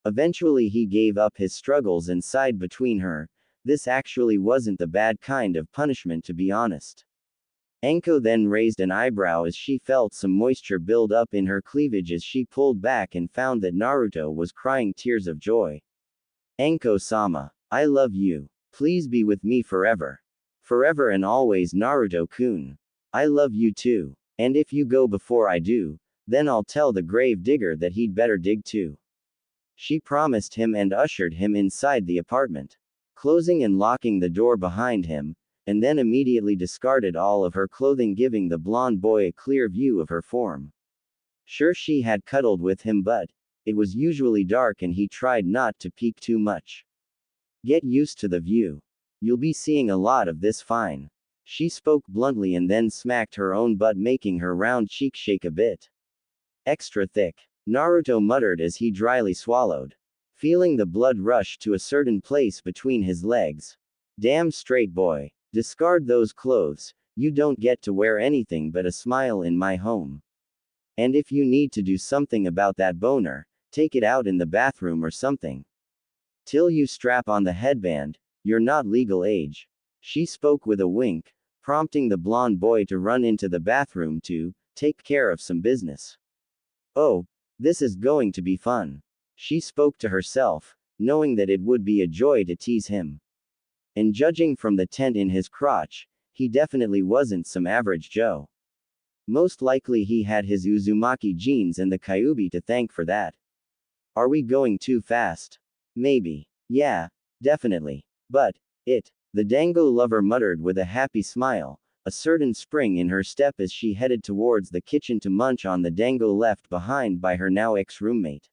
Eventually he gave up his struggles and sighed between her. This actually wasn't the bad kind of punishment, to be honest. Anko then raised an eyebrow as she felt some moisture build up in her cleavage as she pulled back and found that Naruto was crying tears of joy. Anko-sama, I love you. Please be with me forever. Forever and always, Naruto-kun. I love you too. And if you go before I do, then I'll tell the grave digger that he'd better dig too. She promised him and ushered him inside the apartment, closing and locking the door behind him, and then immediately discarded all of her clothing, giving the blonde boy a clear view of her form. Sure, she had cuddled with him, but it was usually dark and he tried not to peek too much. Get used to the view. You'll be seeing a lot of this, fine. She spoke bluntly and then smacked her own butt, making her round cheek shake a bit. Extra thick. Naruto muttered as he dryly swallowed, feeling the blood rush to a certain place between his legs. Damn straight, boy. Discard those clothes. You don't get to wear anything but a smile in my home. And if you need to do something about that boner, take it out in the bathroom or something. Till you strap on the headband, you're not legal age. She spoke with a wink, prompting the blonde boy to run into the bathroom to take care of some business. Oh, this is going to be fun. She spoke to herself, knowing that it would be a joy to tease him. And judging from the tent in his crotch, he definitely wasn't some average Joe. Most likely he had his Uzumaki genes and the Kyuubi to thank for that. Are we going too fast? Maybe. Yeah, definitely. But the Dango lover muttered with a happy smile, a certain spring in her step as she headed towards the kitchen to munch on the dango left behind by her now ex-roommate.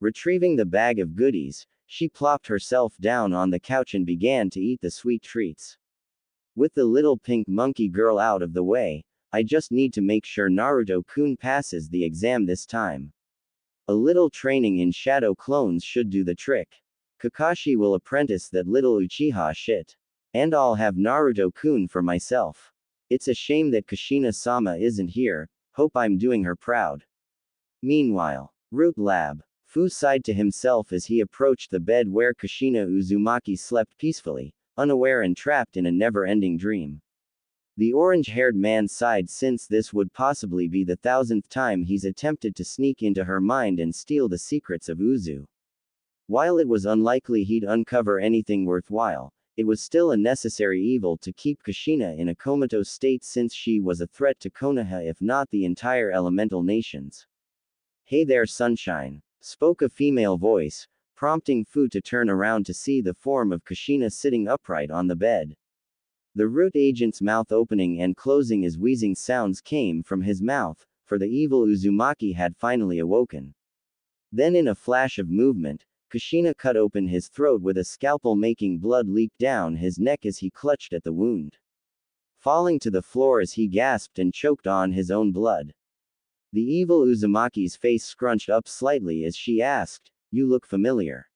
Retrieving the bag of goodies, she plopped herself down on the couch and began to eat the sweet treats. With the little pink monkey girl out of the way, I just need to make sure Naruto-kun passes the exam this time. A little training in shadow clones should do the trick. Kakashi will apprentice that little Uchiha shit. And I'll have Naruto-kun for myself. It's a shame that Kushina-sama isn't here, hope I'm doing her proud. Meanwhile, Root Lab. Fu sighed to himself as he approached the bed where Kushina Uzumaki slept peacefully, unaware and trapped in a never-ending dream. The orange-haired man sighed since this would possibly be the 1000th time he's attempted to sneak into her mind and steal the secrets of Uzu. While it was unlikely he'd uncover anything worthwhile, it was still a necessary evil to keep Kushina in a comatose state since she was a threat to Konoha if not the entire elemental nations. Hey there, sunshine, spoke a female voice, prompting Fu to turn around to see the form of Kushina sitting upright on the bed. The root agent's mouth opening and closing as wheezing sounds came from his mouth, for the evil Uzumaki had finally awoken. Then in a flash of movement, Kushina cut open his throat with a scalpel, making blood leak down his neck as he clutched at the wound, falling to the floor as he gasped and choked on his own blood. The evil Uzumaki's face scrunched up slightly as she asked, "You look familiar.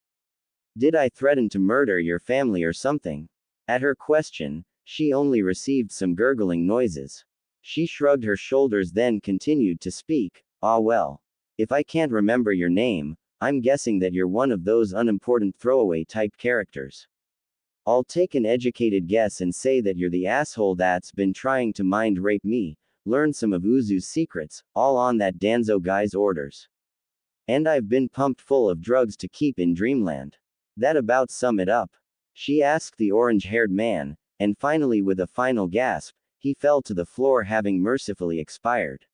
Did I threaten to murder your family or something?" At her question, she only received some gurgling noises. She shrugged her shoulders, then continued to speak. "Ah well. If I can't remember your name, I'm guessing that you're one of those unimportant throwaway type characters. I'll take an educated guess and say that you're the asshole that's been trying to mind rape me, learn some of Uzu's secrets, all on that Danzo guy's orders. And I've been pumped full of drugs to keep in Dreamland. That about sum it up?" she asked the orange-haired man, and finally with a final gasp, he fell to the floor, having mercifully expired.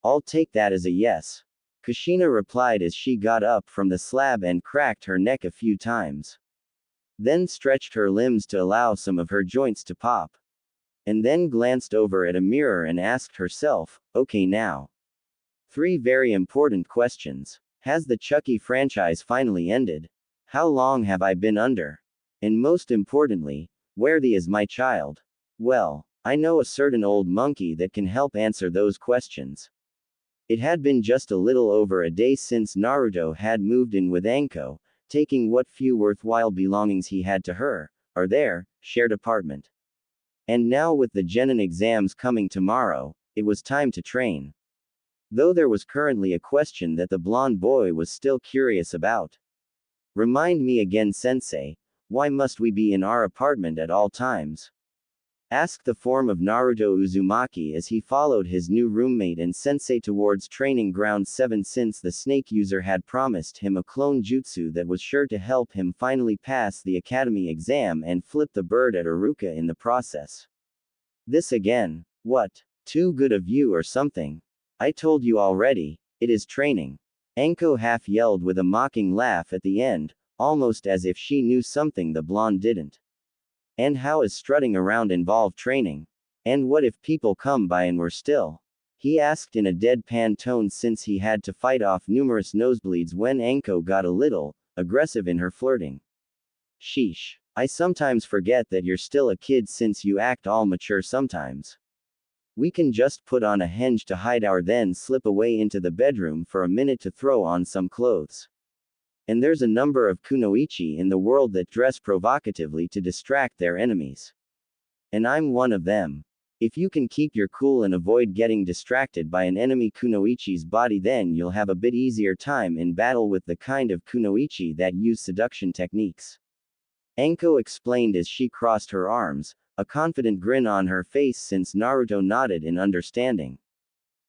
"I'll take that as a yes," Kushina replied as she got up from the slab and cracked her neck a few times. Then stretched her limbs to allow some of her joints to pop. And then glanced over at a mirror and asked herself, "Okay now. 3 very important questions. Has the Chucky franchise finally ended? How long have I been under? And most importantly, where is my child?" Well, I know a certain old monkey that can help answer those questions. It had been just a little over a day since Naruto had moved in with Anko, taking what few worthwhile belongings he had to her, or their shared apartment. And now with the Genin exams coming tomorrow, it was time to train. Though there was currently a question that the blonde boy was still curious about. "Remind me again, sensei, why must we be in our apartment at all times?" asked the form of Naruto Uzumaki as he followed his new roommate and sensei towards training ground 7, since the snake user had promised him a clone jutsu that was sure to help him finally pass the academy exam and flip the bird at Iruka in the process. "This again? What? Too good of you or something? I told you already, it is training." Anko half yelled with a mocking laugh at the end, almost as if she knew something the blonde didn't. "And how is strutting around involve training? And what if people come by and we're still?" he asked in a deadpan tone, since he had to fight off numerous nosebleeds when Anko got a little aggressive in her flirting. "Sheesh. I sometimes forget that you're still a kid since you act all mature sometimes. We can just put on a henge to hide our, then slip away into the bedroom for a minute to throw on some clothes. And there's a number of kunoichi in the world that dress provocatively to distract their enemies. And I'm one of them. If you can keep your cool and avoid getting distracted by an enemy kunoichi's body, then you'll have a bit easier time in battle with the kind of kunoichi that use seduction techniques." Anko explained as she crossed her arms, a confident grin on her face, since Naruto nodded in understanding.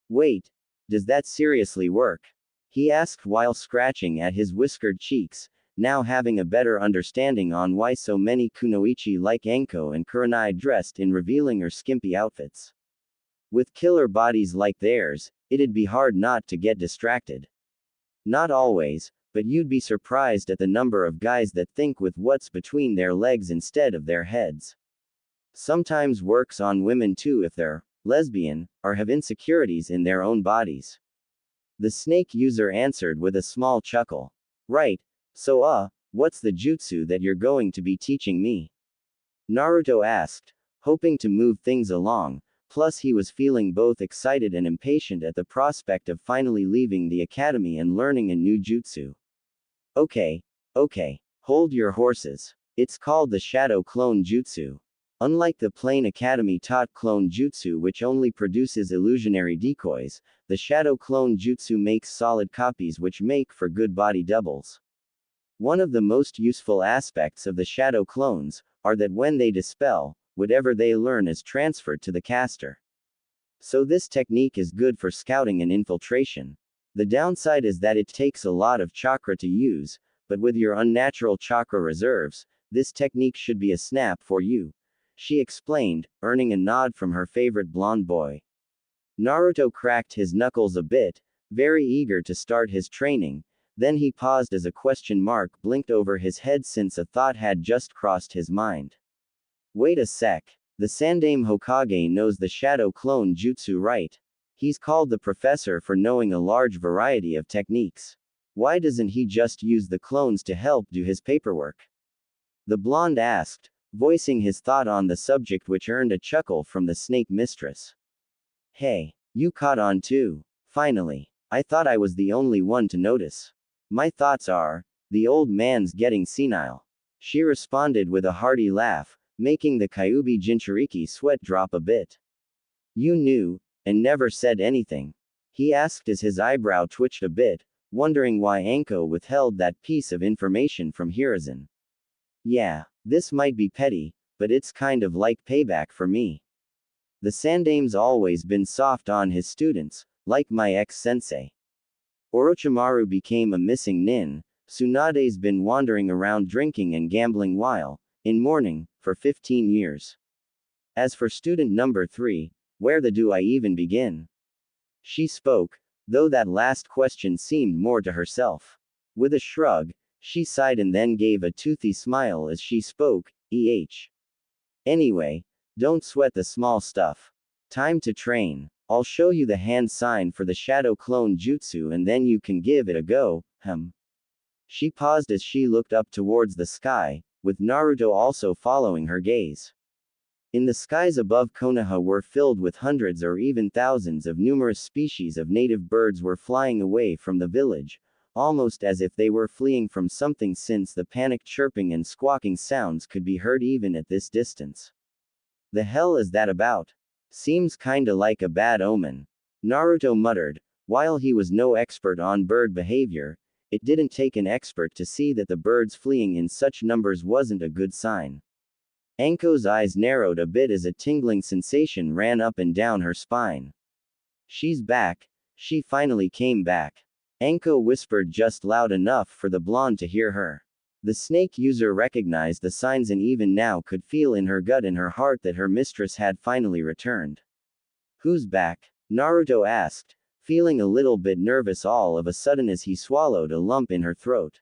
"Wait. Does that seriously work?" he asked while scratching at his whiskered cheeks, now having a better understanding on why so many kunoichi like Anko and Kurenai dressed in revealing or skimpy outfits. With killer bodies like theirs, it'd be hard not to get distracted. "Not always, but you'd be surprised at the number of guys that think with what's between their legs instead of their heads. Sometimes works on women too if they're lesbian, or have insecurities in their own bodies." The snake user answered with a small chuckle. "Right. So what's the jutsu that you're going to be teaching me?" Naruto asked, hoping to move things along, plus he was feeling both excited and impatient at the prospect of finally leaving the academy and learning a new jutsu. Okay. Hold your horses. It's called the Shadow Clone Jutsu. Unlike the plain academy-taught clone jutsu, which only produces illusionary decoys, the Shadow Clone Jutsu makes solid copies which make for good body doubles. One of the most useful aspects of the Shadow Clones are that when they dispel, whatever they learn is transferred to the caster. So this technique is good for scouting and infiltration. The downside is that it takes a lot of chakra to use, but with your unnatural chakra reserves, this technique should be a snap for you, she explained, earning a nod from her favorite blonde boy. Naruto cracked his knuckles a bit, very eager to start his training, then he paused as a question mark blinked over his head, since a thought had just crossed his mind. Wait a sec. The Sandaime Hokage knows the Shadow Clone Jutsu, right? He's called the professor for knowing a large variety of techniques. Why doesn't he just use the clones to help do his paperwork? The blonde asked, voicing his thought on the subject, which earned a chuckle from the snake mistress. Hey, you caught on too. Finally. I thought I was the only one to notice. My thoughts are, the old man's getting senile. She responded with a hearty laugh, making the Kyuubi Jinchuriki sweat drop a bit. You knew, and never said anything? He asked as his eyebrow twitched a bit, wondering why Anko withheld that piece of information from Hiruzen. Yeah, this might be petty, but it's kind of like payback for me. The Sandame's always been soft on his students, like my ex-sensei. Orochimaru became a missing nin. Tsunade's been wandering around drinking and gambling while, in mourning, for 15 years. As for student number 3, where the do I even begin? She spoke, though that last question seemed more to herself. With a shrug, she sighed and then gave a toothy smile as she spoke, Anyway, don't sweat the small stuff. Time to train. I'll show you the hand sign for the shadow clone jutsu and then you can give it a go, She paused as she looked up towards the sky, with Naruto also following her gaze. In the skies above Konoha were filled with hundreds or even thousands of numerous species of native birds were flying away from the village, almost as if they were fleeing from something since the panicked chirping and squawking sounds could be heard even at this distance. The hell is that about? Seems kinda like a bad omen. Naruto muttered. While he was no expert on bird behavior, it didn't take an expert to see that the birds fleeing in such numbers wasn't a good sign. Anko's eyes narrowed a bit as a tingling sensation ran up and down her spine. She's back. She finally came back. Anko whispered just loud enough for the blonde to hear her. The snake user recognized the signs and even now could feel in her gut and her heart that her mistress had finally returned. Who's back? Naruto asked, feeling a little bit nervous all of a sudden as he swallowed a lump in her throat.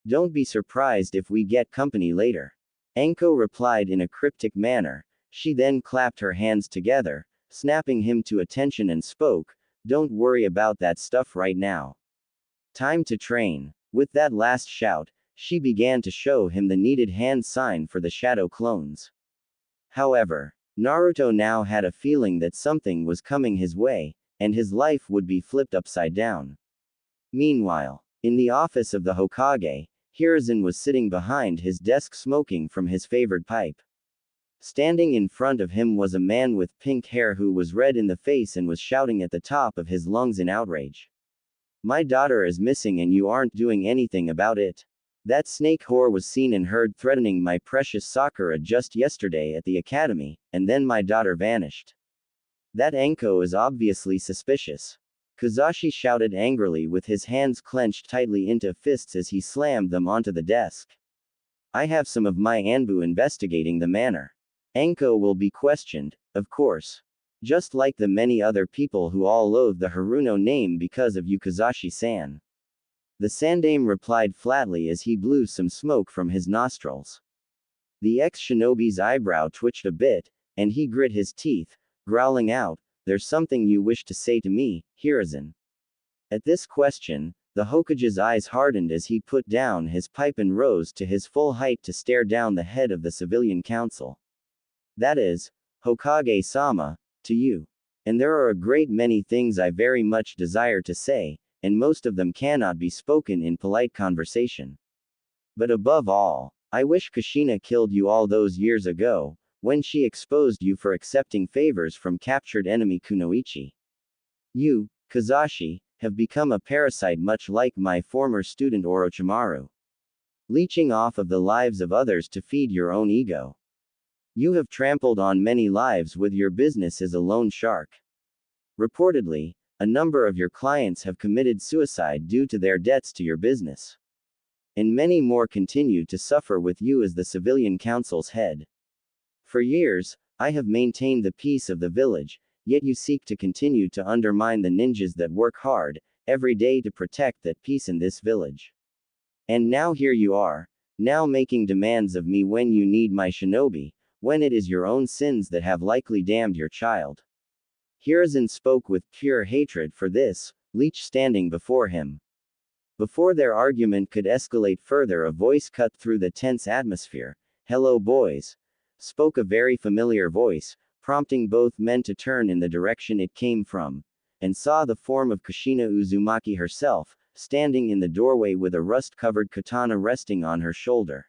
Don't be surprised if we get company later. Anko replied in a cryptic manner. She then clapped her hands together, snapping him to attention and spoke, don't worry about that stuff right now. Time to train. With that last shout, she began to show him the needed hand sign for the shadow clones. However, Naruto now had a feeling that something was coming his way, and his life would be flipped upside down. Meanwhile, in the office of the Hokage, Hiruzen was sitting behind his desk smoking from his favored pipe. Standing in front of him was a man with pink hair who was red in the face and was shouting at the top of his lungs in outrage. My daughter is missing and you aren't doing anything about it. That snake whore was seen and heard threatening my precious Sakura just yesterday at the academy, and then my daughter vanished. That Anko is obviously suspicious. Kazashi shouted angrily with his hands clenched tightly into fists as he slammed them onto the desk. I have some of my Anbu investigating the matter. Anko will be questioned, of course. Just like the many other people who all loathe the Haruno name because of Yukazashi-san. The Sandame replied flatly as he blew some smoke from his nostrils. The ex-shinobi's eyebrow twitched a bit, and he grit his teeth, growling out, there's something you wish to say to me, Hiruzen. At this question, the Hokage's eyes hardened as he put down his pipe and rose to his full height to stare down the head of the civilian council. That is, Hokage-sama, to you. And there are a great many things I very much desire to say, and most of them cannot be spoken in polite conversation. But above all, I wish Kushina killed you all those years ago, when she exposed you for accepting favors from captured enemy Kunoichi. You, Kazashi, have become a parasite much like my former student Orochimaru. Leeching off of the lives of others to feed your own ego. You have trampled on many lives with your business as a loan shark. Reportedly, a number of your clients have committed suicide due to their debts to your business. And many more continue to suffer with you as the civilian council's head. For years, I have maintained the peace of the village, yet you seek to continue to undermine the ninjas that work hard, every day to protect that peace in this village. And now here you are, now making demands of me when you need my shinobi, when it is your own sins that have likely damned your child. Hiruzen spoke with pure hatred for this, Leech standing before him. Before their argument could escalate further, a voice cut through the tense atmosphere. "Hello, boys," spoke a very familiar voice, prompting both men to turn in the direction it came from, and saw the form of Kushina Uzumaki herself, standing in the doorway with a rust-covered katana resting on her shoulder.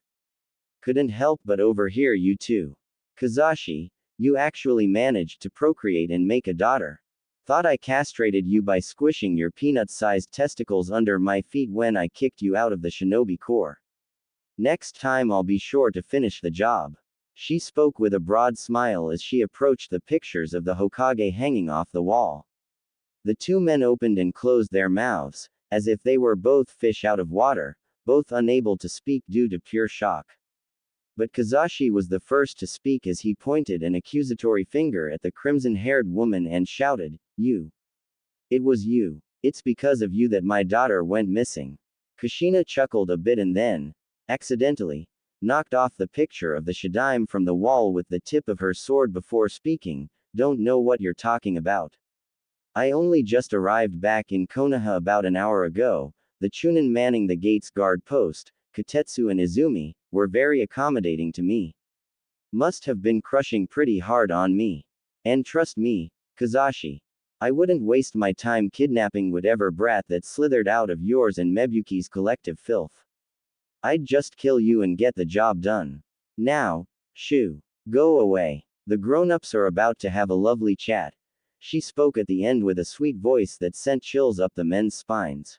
"Couldn't help but overhear you two. Kazashi, you actually managed to procreate and make a daughter. Thought I castrated you by squishing your peanut-sized testicles under my feet when I kicked you out of the shinobi corps. Next time I'll be sure to finish the job." She spoke with a broad smile as she approached the pictures of the Hokage hanging off the wall. The two men opened and closed their mouths, as if they were both fish out of water, both unable to speak due to pure shock. But Kazashi was the first to speak as he pointed an accusatory finger at the crimson-haired woman and shouted, "You. It was you. It's because of you that my daughter went missing." Kushina chuckled a bit and then, accidentally, knocked off the picture of the Shadaime from the wall with the tip of her sword before speaking, "Don't know what you're talking about. I only just arrived back in Konoha about an hour ago. The Chunin manning the gate's guard post, Kotetsu and Izumi, were very accommodating to me. Must have been crushing pretty hard on me. And trust me, Kazashi, I wouldn't waste my time kidnapping whatever brat that slithered out of yours and Mebuki's collective filth. I'd just kill you and get the job done. Now, shoo. Go away. The grown-ups are about to have a lovely chat." She spoke at the end with a sweet voice that sent chills up the men's spines.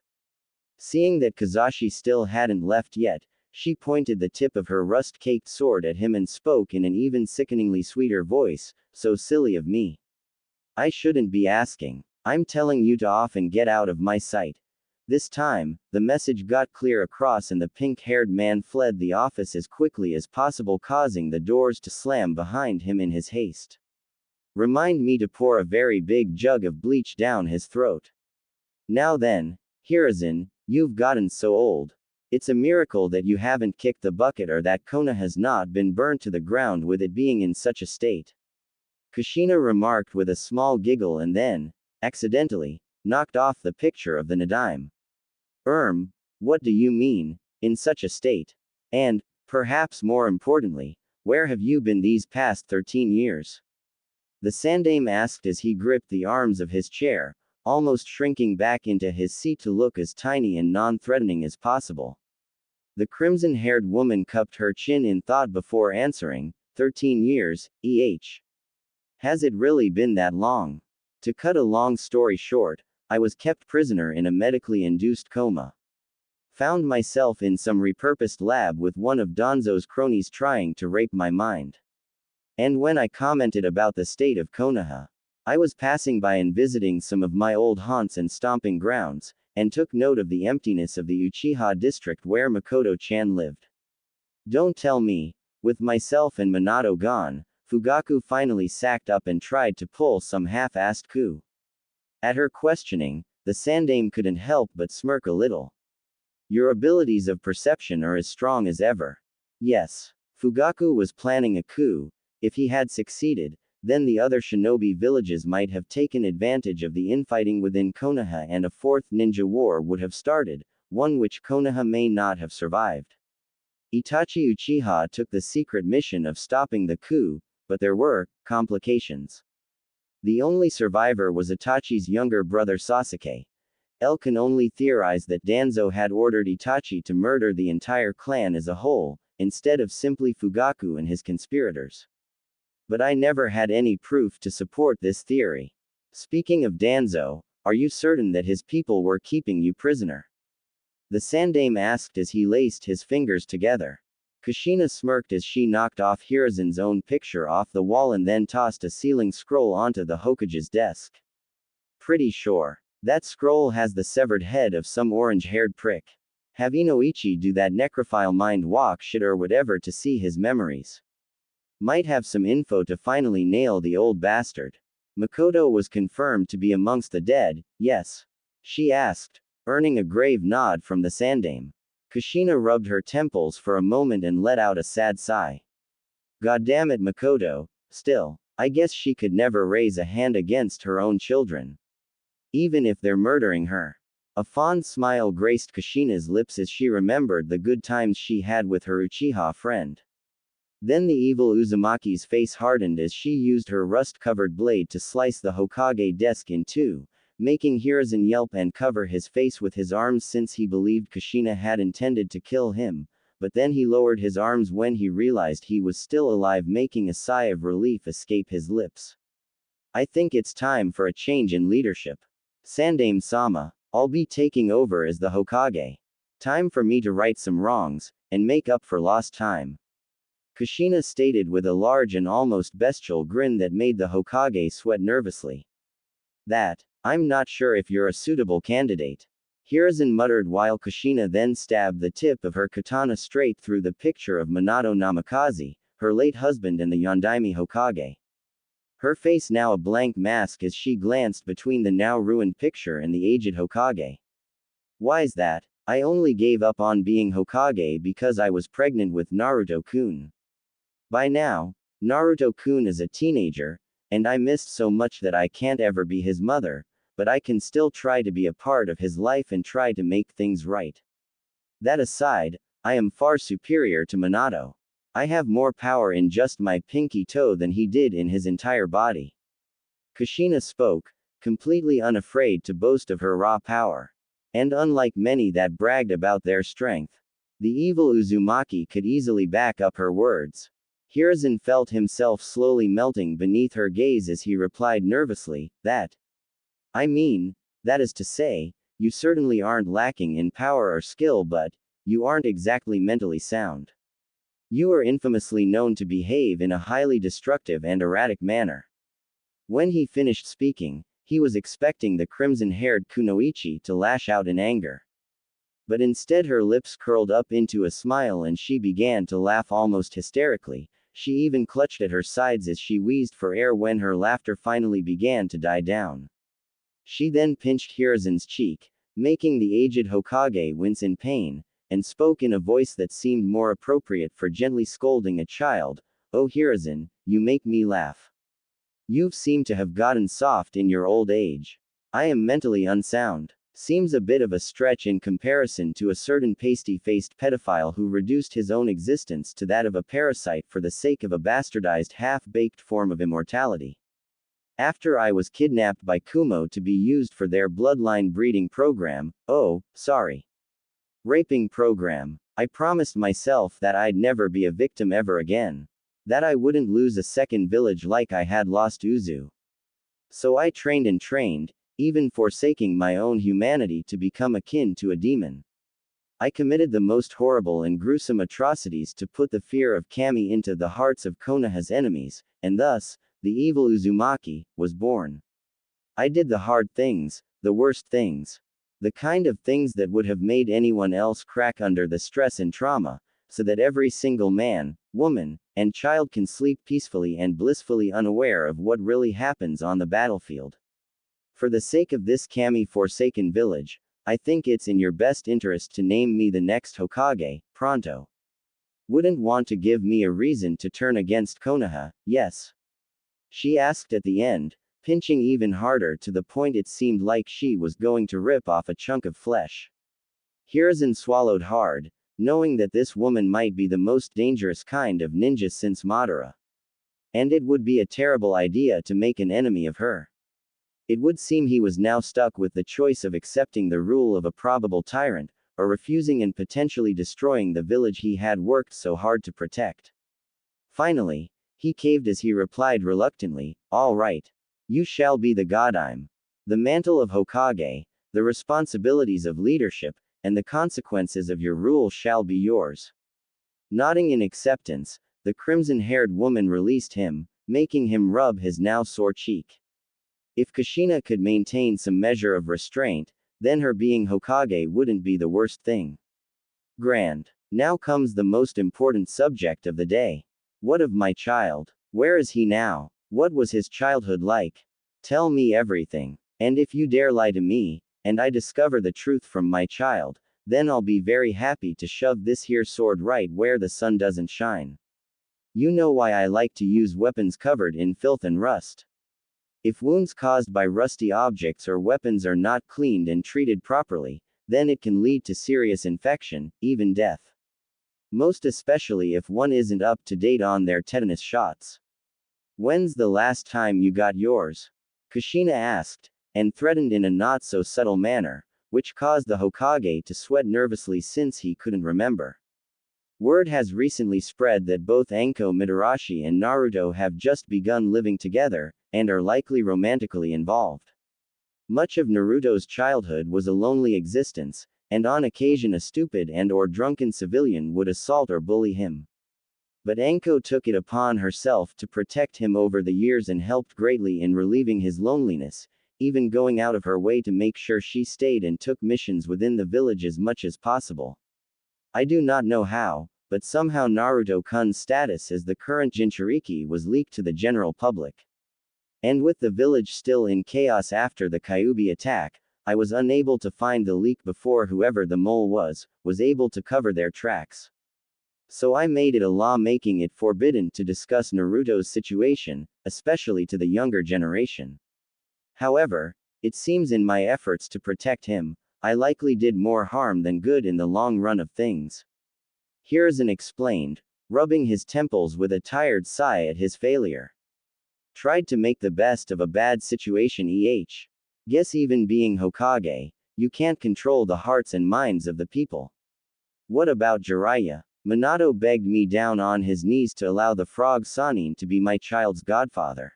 Seeing that Kazashi still hadn't left yet, she pointed the tip of her rust-caked sword at him and spoke in an even sickeningly sweeter voice, "So silly of me. I shouldn't be asking. I'm telling you to off and get out of my sight." This time, the message got clear across and the pink-haired man fled the office as quickly as possible, causing the doors to slam behind him in his haste. Remind me to pour a very big jug of bleach down his throat. Now then, Hiruzen, you've gotten so old. It's a miracle that you haven't kicked the bucket or that Konoha has not been burnt to the ground with it being in such a state. Kushina remarked with a small giggle and then, accidentally, knocked off the picture of the Nadaime. What do you mean, in such a state? And, perhaps more importantly, where have you been these past 13 years? The Sandaime asked as he gripped the arms of his chair, almost shrinking back into his seat to look as tiny and non-threatening as possible. The crimson-haired woman cupped her chin in thought before answering, 13 years, Has it really been that long? To cut a long story short, I was kept prisoner in a medically induced coma. Found myself in some repurposed lab with one of Danzo's cronies trying to rape my mind. And when I commented about the state of Konoha, I was passing by and visiting some of my old haunts and stomping grounds, and took note of the emptiness of the Uchiha district where Makoto-chan lived. Don't tell me, with myself and Minato gone, Fugaku finally sacked up and tried to pull some half-assed coup. At her questioning, the Sandaime couldn't help but smirk a little. Your abilities of perception are as strong as ever. Yes. Fugaku was planning a coup. If he had succeeded, then the other shinobi villages might have taken advantage of the infighting within Konoha and a fourth ninja war would have started, one which Konoha may not have survived. Itachi Uchiha took the secret mission of stopping the coup, but there were complications. The only survivor was Itachi's younger brother Sasuke. L can only theorize that Danzo had ordered Itachi to murder the entire clan as a whole, instead of simply Fugaku and his conspirators. But I never had any proof to support this theory. Speaking of Danzo, are you certain that his people were keeping you prisoner? The Sandaime asked as he laced his fingers together. Kushina smirked as she knocked off Hiruzen's own picture off the wall and then tossed a sealing scroll onto the Hokage's desk. Pretty sure. That scroll has the severed head of some orange-haired prick. Have Inoichi do that necrophile mind walk shit or whatever to see his memories. Might have some info to finally nail the old bastard. Makoto was confirmed to be amongst the dead, yes? She asked, earning a grave nod from the Sandaime. Kushina rubbed her temples for a moment and let out a sad sigh. Goddamn it, Makoto, still, I guess she could never raise a hand against her own children. Even if they're murdering her. A fond smile graced Kushina's lips as she remembered the good times she had with her Uchiha friend. Then the evil Uzumaki's face hardened as she used her rust-covered blade to slice the Hokage desk in two, making Hiruzen yelp and cover his face with his arms since he believed Kushina had intended to kill him, but then he lowered his arms when he realized he was still alive, making a sigh of relief escape his lips. I think it's time for a change in leadership. Sandaime-sama, I'll be taking over as the Hokage. Time for me to right some wrongs, and make up for lost time. Kushina stated with a large and almost bestial grin that made the Hokage sweat nervously. I'm not sure if you're a suitable candidate. Hiruzen muttered while Kushina then stabbed the tip of her katana straight through the picture of Minato Namikaze, her late husband and the Yondaime Hokage. Her face now a blank mask as she glanced between the now ruined picture and the aged Hokage. Why's that? I only gave up on being Hokage because I was pregnant with Naruto-kun. By now, Naruto-kun is a teenager, and I missed so much that I can't ever be his mother, but I can still try to be a part of his life and try to make things right. That aside, I am far superior to Minato. I have more power in just my pinky toe than he did in his entire body. Kushina spoke, completely unafraid to boast of her raw power. And unlike many that bragged about their strength, the evil Uzumaki could easily back up her words. Hiruzen felt himself slowly melting beneath her gaze as he replied nervously, that is to say, you certainly aren't lacking in power or skill, but you aren't exactly mentally sound. You are infamously known to behave in a highly destructive and erratic manner. When he finished speaking, he was expecting the crimson-haired Kunoichi to lash out in anger. But instead her lips curled up into a smile and she began to laugh almost hysterically. She even clutched at her sides as she wheezed for air when her laughter finally began to die down. She then pinched Hiruzen's cheek, making the aged Hokage wince in pain, and spoke in a voice that seemed more appropriate for gently scolding a child. Oh Hiruzen, you make me laugh. You've seemed to have gotten soft in your old age. I am mentally unsound. Seems a bit of a stretch in comparison to a certain pasty-faced pedophile who reduced his own existence to that of a parasite for the sake of a bastardized half-baked form of immortality. After I was kidnapped by Kumo to be used for their bloodline breeding program, raping program, I promised myself that I'd never be a victim ever again. That I wouldn't lose a second village like I had lost Uzu. So I trained and trained, even forsaking my own humanity to become akin to a demon. I committed the most horrible and gruesome atrocities to put the fear of Kami into the hearts of Konoha's enemies, and thus, the evil Uzumaki was born. I did the hard things, the worst things. The kind of things that would have made anyone else crack under the stress and trauma, so that every single man, woman, and child can sleep peacefully and blissfully unaware of what really happens on the battlefield. For the sake of this Kami-forsaken village, I think it's in your best interest to name me the next Hokage, pronto. Wouldn't want to give me a reason to turn against Konoha, yes? She asked at the end, pinching even harder to the point it seemed like she was going to rip off a chunk of flesh. Hiruzen swallowed hard, knowing that this woman might be the most dangerous kind of ninja since Madara. And it would be a terrible idea to make an enemy of her. It would seem he was now stuck with the choice of accepting the rule of a probable tyrant, or refusing and potentially destroying the village he had worked so hard to protect. Finally, he caved as he replied reluctantly, all right. You shall be the Godime. The mantle of Hokage, the responsibilities of leadership, and the consequences of your rule shall be yours. Nodding in acceptance, the crimson-haired woman released him, making him rub his now sore cheek. If Kushina could maintain some measure of restraint, then her being Hokage wouldn't be the worst thing. Grand. Now comes the most important subject of the day. What of my child? Where is he now? What was his childhood like? Tell me everything. And if you dare lie to me, and I discover the truth from my child, then I'll be very happy to shove this here sword right where the sun doesn't shine. You know why I like to use weapons covered in filth and rust. If wounds caused by rusty objects or weapons are not cleaned and treated properly, then it can lead to serious infection, even death. Most especially if one isn't up to date on their tetanus shots. When's the last time you got yours? Kushina asked, and threatened in a not so subtle manner, which caused the Hokage to sweat nervously since he couldn't remember. Word has recently spread that both Anko Mitarashi and Naruto have just begun living together, and are likely romantically involved. Much of Naruto's childhood was a lonely existence, and on occasion a stupid and/or drunken civilian would assault or bully him. But Anko took it upon herself to protect him over the years and helped greatly in relieving his loneliness, even going out of her way to make sure she stayed and took missions within the village as much as possible. I do not know how, but somehow Naruto-kun's status as the current Jinchuriki was leaked to the general public. And with the village still in chaos after the Kyuubi attack, I was unable to find the leak before whoever the mole was able to cover their tracks. So I made it a law making it forbidden to discuss Naruto's situation, especially to the younger generation. However, it seems in my efforts to protect him, I likely did more harm than good in the long run of things. Hiruzen explained, rubbing his temples with a tired sigh at his failure. Tried to make the best of a bad situation. Guess even being Hokage, you can't control the hearts and minds of the people. What about Jiraiya? Minato begged me down on his knees to allow the frog Sannin to be my child's godfather.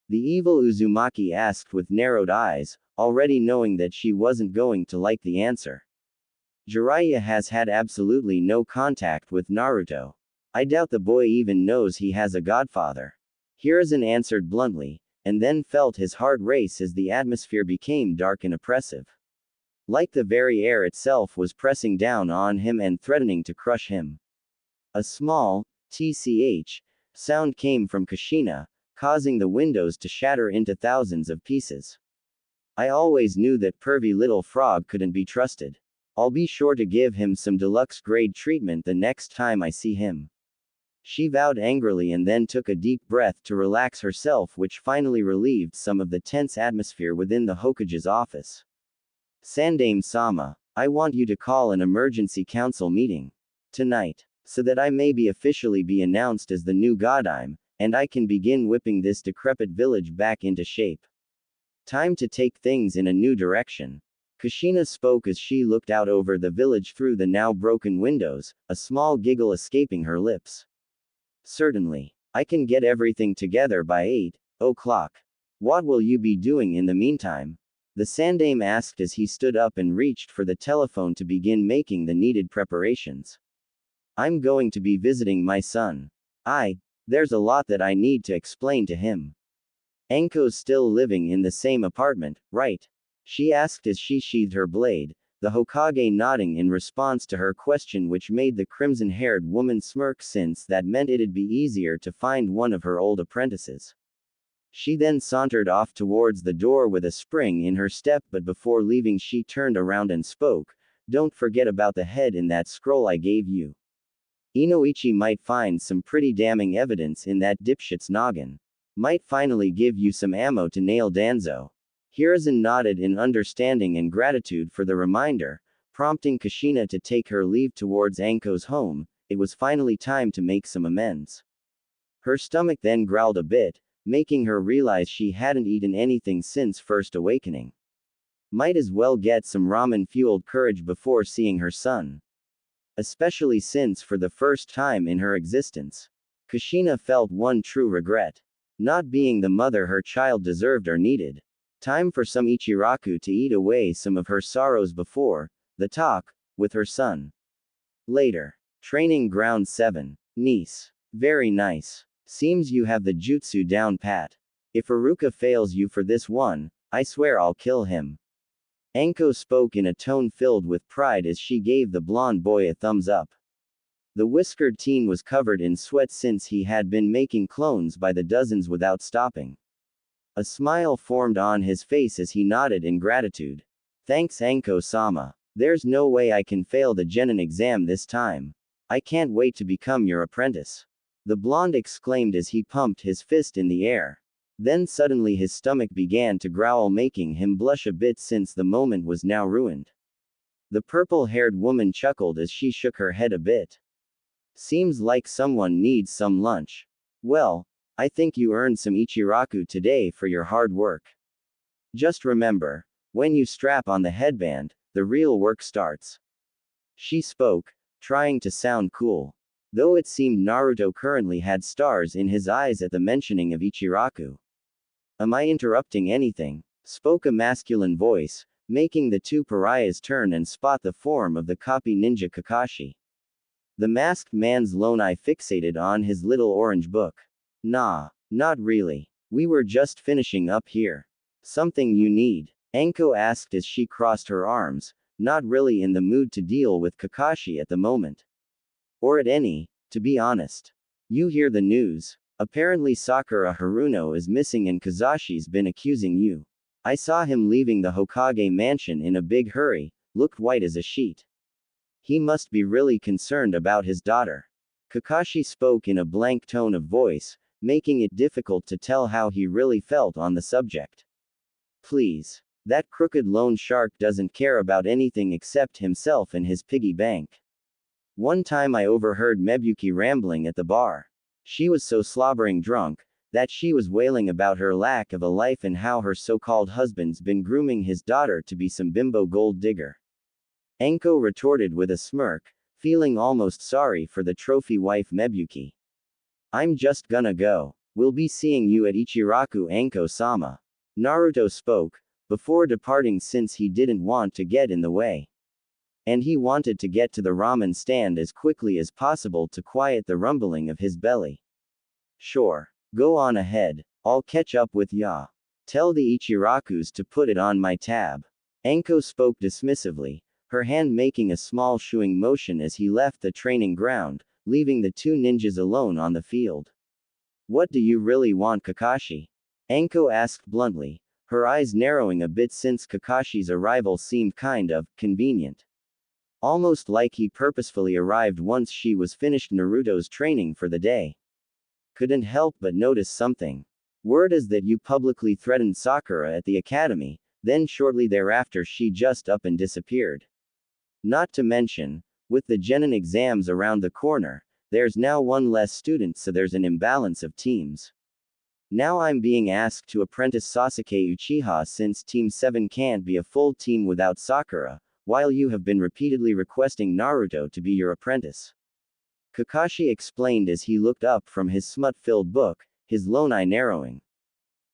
The evil Uzumaki asked with narrowed eyes, already knowing that she wasn't going to like the answer. Jiraiya has had absolutely no contact with Naruto. I doubt the boy even knows he has a godfather. Hiruzen answered bluntly, and then felt his heart race as the atmosphere became dark and oppressive. Like the very air itself was pressing down on him and threatening to crush him. A small, tch, sound came from Kushina, causing the windows to shatter into thousands of pieces. I always knew that pervy little frog couldn't be trusted. I'll be sure to give him some deluxe grade treatment the next time I see him. She vowed angrily and then took a deep breath to relax herself, which finally relieved some of the tense atmosphere within the Hokage's office. Sandame-sama, I want you to call an emergency council meeting tonight, so that I may be officially be announced as the new Godime, and I can begin whipping this decrepit village back into shape. Time to take things in a new direction. Kushina spoke as she looked out over the village through the now broken windows, a small giggle escaping her lips. Certainly. I can get everything together by 8 o'clock. What will you be doing in the meantime? The Sandame asked as he stood up and reached for the telephone to begin making the needed preparations. I'm going to be visiting my son. There's a lot that I need to explain to him. Anko's still living in the same apartment, right? She asked as she sheathed her blade, the Hokage nodding in response to her question, which made the crimson-haired woman smirk since that meant it'd be easier to find one of her old apprentices. She then sauntered off towards the door with a spring in her step, but before leaving she turned around and spoke, "Don't forget about the head in that scroll I gave you. Inoichi might find some pretty damning evidence in that dipshit's noggin. Might finally give you some ammo to nail Danzo." Hiruzen nodded in understanding and gratitude for the reminder, prompting Kushina to take her leave towards Anko's home. It was finally time to make some amends. Her stomach then growled a bit, making her realize she hadn't eaten anything since first awakening. Might as well get some ramen-fueled courage before seeing her son. Especially since for the first time in her existence, Kushina felt one true regret. Not being the mother her child deserved or needed. Time for some Ichiraku to eat away some of her sorrows before the talk with her son. Later. Training Ground 7. Niece. Very nice. Seems you have the jutsu down pat. If Iruka fails you for this one, I swear I'll kill him. Anko spoke in a tone filled with pride as she gave the blonde boy a thumbs up. The whiskered teen was covered in sweat since he had been making clones by the dozens without stopping. A smile formed on his face as he nodded in gratitude. Thanks Anko-sama. There's no way I can fail the genin exam this time. I can't wait to become your apprentice. The blonde exclaimed as he pumped his fist in the air. Then suddenly his stomach began to growl, making him blush a bit since the moment was now ruined. The purple-haired woman chuckled as she shook her head a bit. Seems like someone needs some lunch. Well, I think you earned some Ichiraku today for your hard work. Just remember, when you strap on the headband, the real work starts. She spoke, trying to sound cool. Though it seemed Naruto currently had stars in his eyes at the mentioning of Ichiraku. Am I interrupting anything? Spoke a masculine voice, making the two pariahs turn and spot the form of the copy ninja Kakashi. The masked man's lone eye fixated on his little orange book. Nah, not really. We were just finishing up here. Something you need? Anko asked as she crossed her arms, not really in the mood to deal with Kakashi at the moment. Or at any, to be honest. You hear the news. Apparently Sakura Haruno is missing and Kazashi's been accusing you. I saw him leaving the Hokage mansion in a big hurry, looked white as a sheet. He must be really concerned about his daughter. Kakashi spoke in a blank tone of voice, making it difficult to tell how he really felt on the subject. Please. That crooked loan shark doesn't care about anything except himself and his piggy bank. One time I overheard Mebuki rambling at the bar. She was so slobbering drunk, that she was wailing about her lack of a life and how her so-called husband's been grooming his daughter to be some bimbo gold digger. Anko retorted with a smirk, feeling almost sorry for the trophy wife Mebuki. I'm just gonna go. We'll be seeing you at Ichiraku, Anko-sama. Naruto spoke, before departing since he didn't want to get in the way. And he wanted to get to the ramen stand as quickly as possible to quiet the rumbling of his belly. Sure. Go on ahead. I'll catch up with ya. Tell the Ichirakus to put it on my tab. Anko spoke dismissively, her hand making a small shooing motion as he left the training ground, leaving the two ninjas alone on the field. What do you really want, Kakashi? Anko asked bluntly, her eyes narrowing a bit since Kakashi's arrival seemed kind of convenient. Almost like he purposefully arrived once she was finished Naruto's training for the day. Couldn't help but notice something. Word is that you publicly threatened Sakura at the academy, then shortly thereafter she just up and disappeared. Not to mention, with the genin exams around the corner, there's now one less student, so there's an imbalance of teams. Now I'm being asked to apprentice Sasuke Uchiha since Team 7 can't be a full team without Sakura, while you have been repeatedly requesting Naruto to be your apprentice. Kakashi explained as he looked up from his smut-filled book, his lone eye narrowing.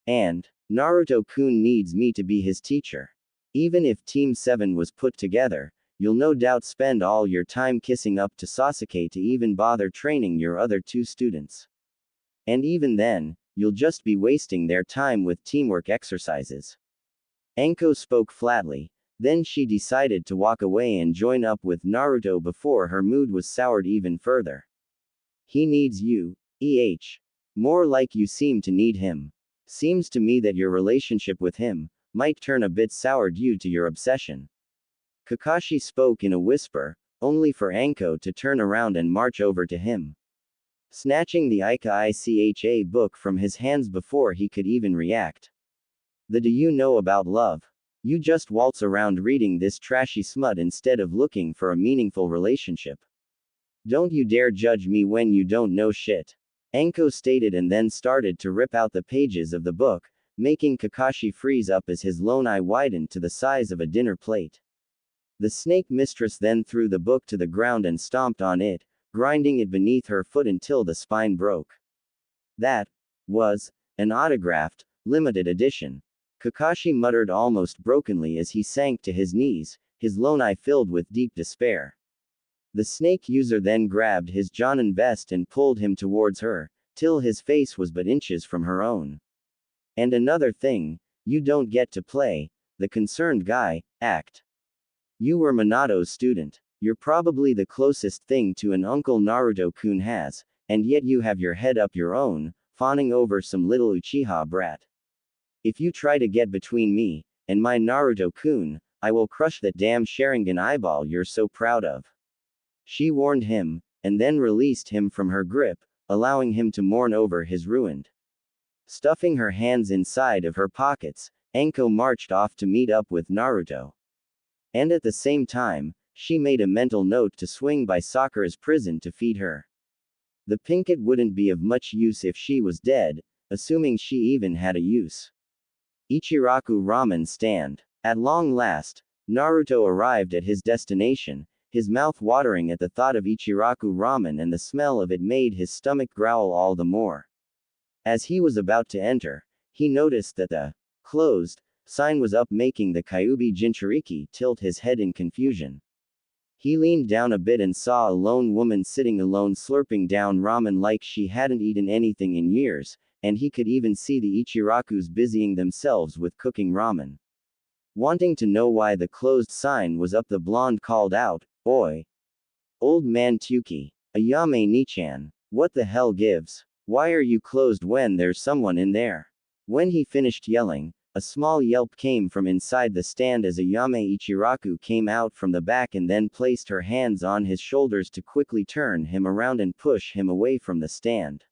And, Naruto-kun needs me to be his teacher. Even if Team 7 was put together, you'll no doubt spend all your time kissing up to Sasuke to even bother training your other two students. And even then, you'll just be wasting their time with teamwork exercises. Anko spoke flatly, then she decided to walk away and join up with Naruto before her mood was soured even further. He needs you, More like you seem to need him. Seems to me that your relationship with him might turn a bit sour due to your obsession. Kakashi spoke in a whisper, only for Anko to turn around and march over to him. Snatching the Icha book from his hands before he could even react. The do you know about love? You just waltz around reading this trashy smut instead of looking for a meaningful relationship. Don't you dare judge me when you don't know shit. Anko stated and then started to rip out the pages of the book, making Kakashi freeze up as his lone eye widened to the size of a dinner plate. The snake mistress then threw the book to the ground and stomped on it, grinding it beneath her foot until the spine broke. That was an autographed, limited edition. Kakashi muttered almost brokenly as he sank to his knees, his lone eye filled with deep despair. The snake user then grabbed his Jonin vest and pulled him towards her, till his face was but inches from her own. And another thing, you don't get to play the concerned guy act. You were Minato's student. You're probably the closest thing to an Uncle Naruto-kun has, and yet you have your head up your own, fawning over some little Uchiha brat. If you try to get between me and my Naruto-kun, I will crush that damn Sharingan eyeball you're so proud of. She warned him, and then released him from her grip, allowing him to mourn over his ruined Stuffing her hands inside of her pockets, Enko marched off to meet up with Naruto. And at the same time, she made a mental note to swing by Sakura's prison to feed her. The pinkett wouldn't be of much use if she was dead, assuming she even had a use. Ichiraku Ramen Stand. At long last, Naruto arrived at his destination, his mouth watering at the thought of Ichiraku Ramen, and the smell of it made his stomach growl all the more. As he was about to enter, he noticed that the closed sign was up, making the Kyuubi Jinchuriki tilt his head in confusion. He leaned down a bit and saw a lone woman sitting alone slurping down ramen like she hadn't eaten anything in years, and he could even see the Ichirakus busying themselves with cooking ramen. Wanting to know why the closed sign was up, the blonde called out, "Oi! Old man Tuki! Ayame Nichan! What the hell gives? Why are you closed when there's someone in there?" When he finished yelling, a small yelp came from inside the stand as Ayame Ichiraku came out from the back and then placed her hands on his shoulders to quickly turn him around and push him away from the stand.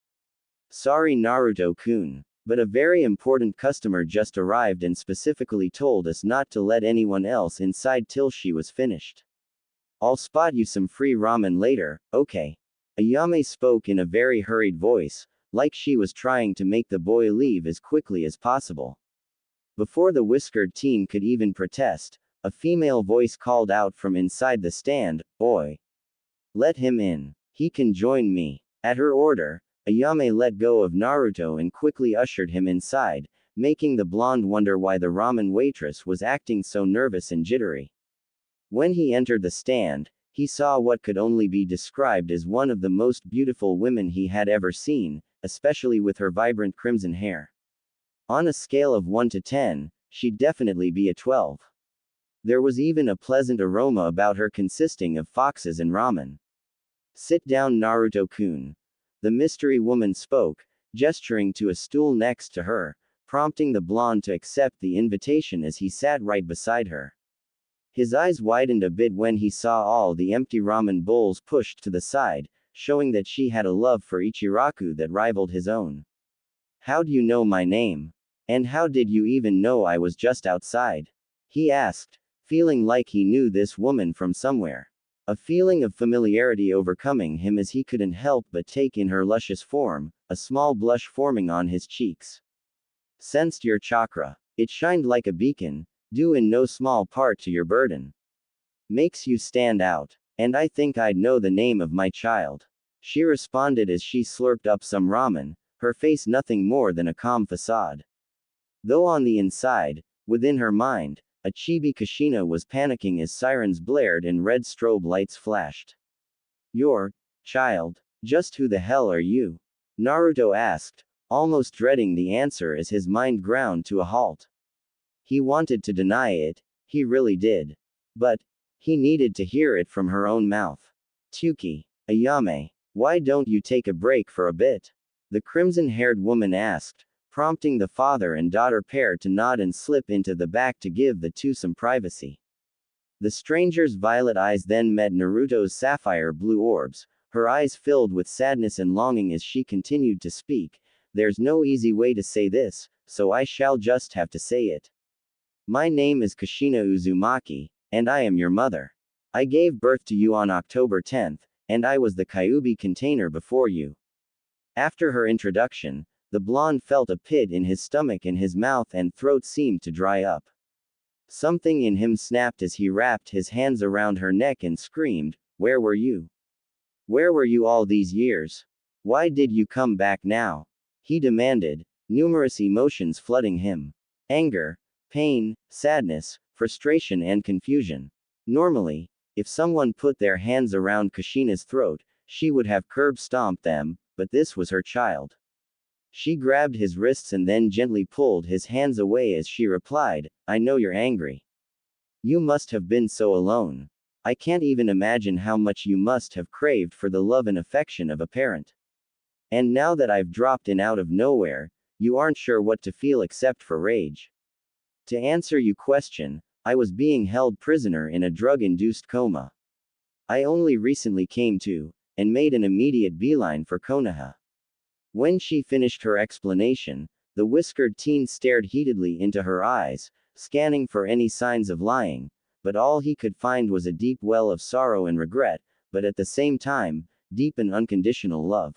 "Sorry Naruto-kun, but a very important customer just arrived and specifically told us not to let anyone else inside till she was finished. I'll spot you some free ramen later, okay?" Ayame spoke in a very hurried voice, like she was trying to make the boy leave as quickly as possible. Before the whiskered teen could even protest, a female voice called out from inside the stand, "Oi! Let him in. He can join me." At her order, Ayame let go of Naruto and quickly ushered him inside, making the blonde wonder why the ramen waitress was acting so nervous and jittery. When he entered the stand, he saw what could only be described as one of the most beautiful women he had ever seen, especially with her vibrant crimson hair. On a scale of 1 to 10, she'd definitely be a 12. There was even a pleasant aroma about her consisting of foxes and ramen. "Sit down Naruto-kun." The mystery woman spoke, gesturing to a stool next to her, prompting the blonde to accept the invitation as he sat right beside her. His eyes widened a bit when he saw all the empty ramen bowls pushed to the side, showing that she had a love for Ichiraku that rivaled his own. "How do you know my name? And how did you even know I was just outside?" he asked, feeling like he knew this woman from somewhere. A feeling of familiarity overcoming him as he couldn't help but take in her luscious form, a small blush forming on his cheeks. "Sensed your chakra. It shined like a beacon, due in no small part to your burden. Makes you stand out. And I think I'd know the name of my child," she responded as she slurped up some ramen, her face nothing more than a calm facade. Though on the inside, within her mind, a chibi Kushina was panicking as sirens blared and red strobe lights flashed. "Your child? Just who the hell are you?" Naruto asked, almost dreading the answer as his mind ground to a halt. He wanted to deny it, he really did. But he needed to hear it from her own mouth. "Tuki, Ayame, why don't you take a break for a bit?" the crimson-haired woman asked, prompting the father and daughter pair to nod and slip into the back to give the two some privacy. The stranger's violet eyes then met Naruto's sapphire blue orbs, her eyes filled with sadness and longing as she continued to speak. "There's no easy way to say this, so I shall just have to say it. My name is Kushina Uzumaki, and I am your mother. I gave birth to you on October 10th, and I was the Kyuubi container before you." After her introduction, the blonde felt a pit in his stomach and his mouth and throat seemed to dry up. Something in him snapped as he wrapped his hands around her neck and screamed, "Where were you? Where were you all these years? Why did you come back now?" he demanded, numerous emotions flooding him. Anger, pain, sadness, frustration and confusion. Normally, if someone put their hands around Kushina's throat, she would have curb stomped them, but this was her child. She grabbed his wrists and then gently pulled his hands away as she replied, "I know you're angry. You must have been so alone. I can't even imagine how much you must have craved for the love and affection of a parent. And now that I've dropped in out of nowhere, you aren't sure what to feel except for rage. To answer your question, I was being held prisoner in a drug-induced coma. I only recently came to, and made an immediate beeline for Konoha." When she finished her explanation, The whiskered teen stared heatedly into her eyes, scanning for any signs of lying, but all he could find was a deep well of sorrow and regret, but at the same time, deep and unconditional love.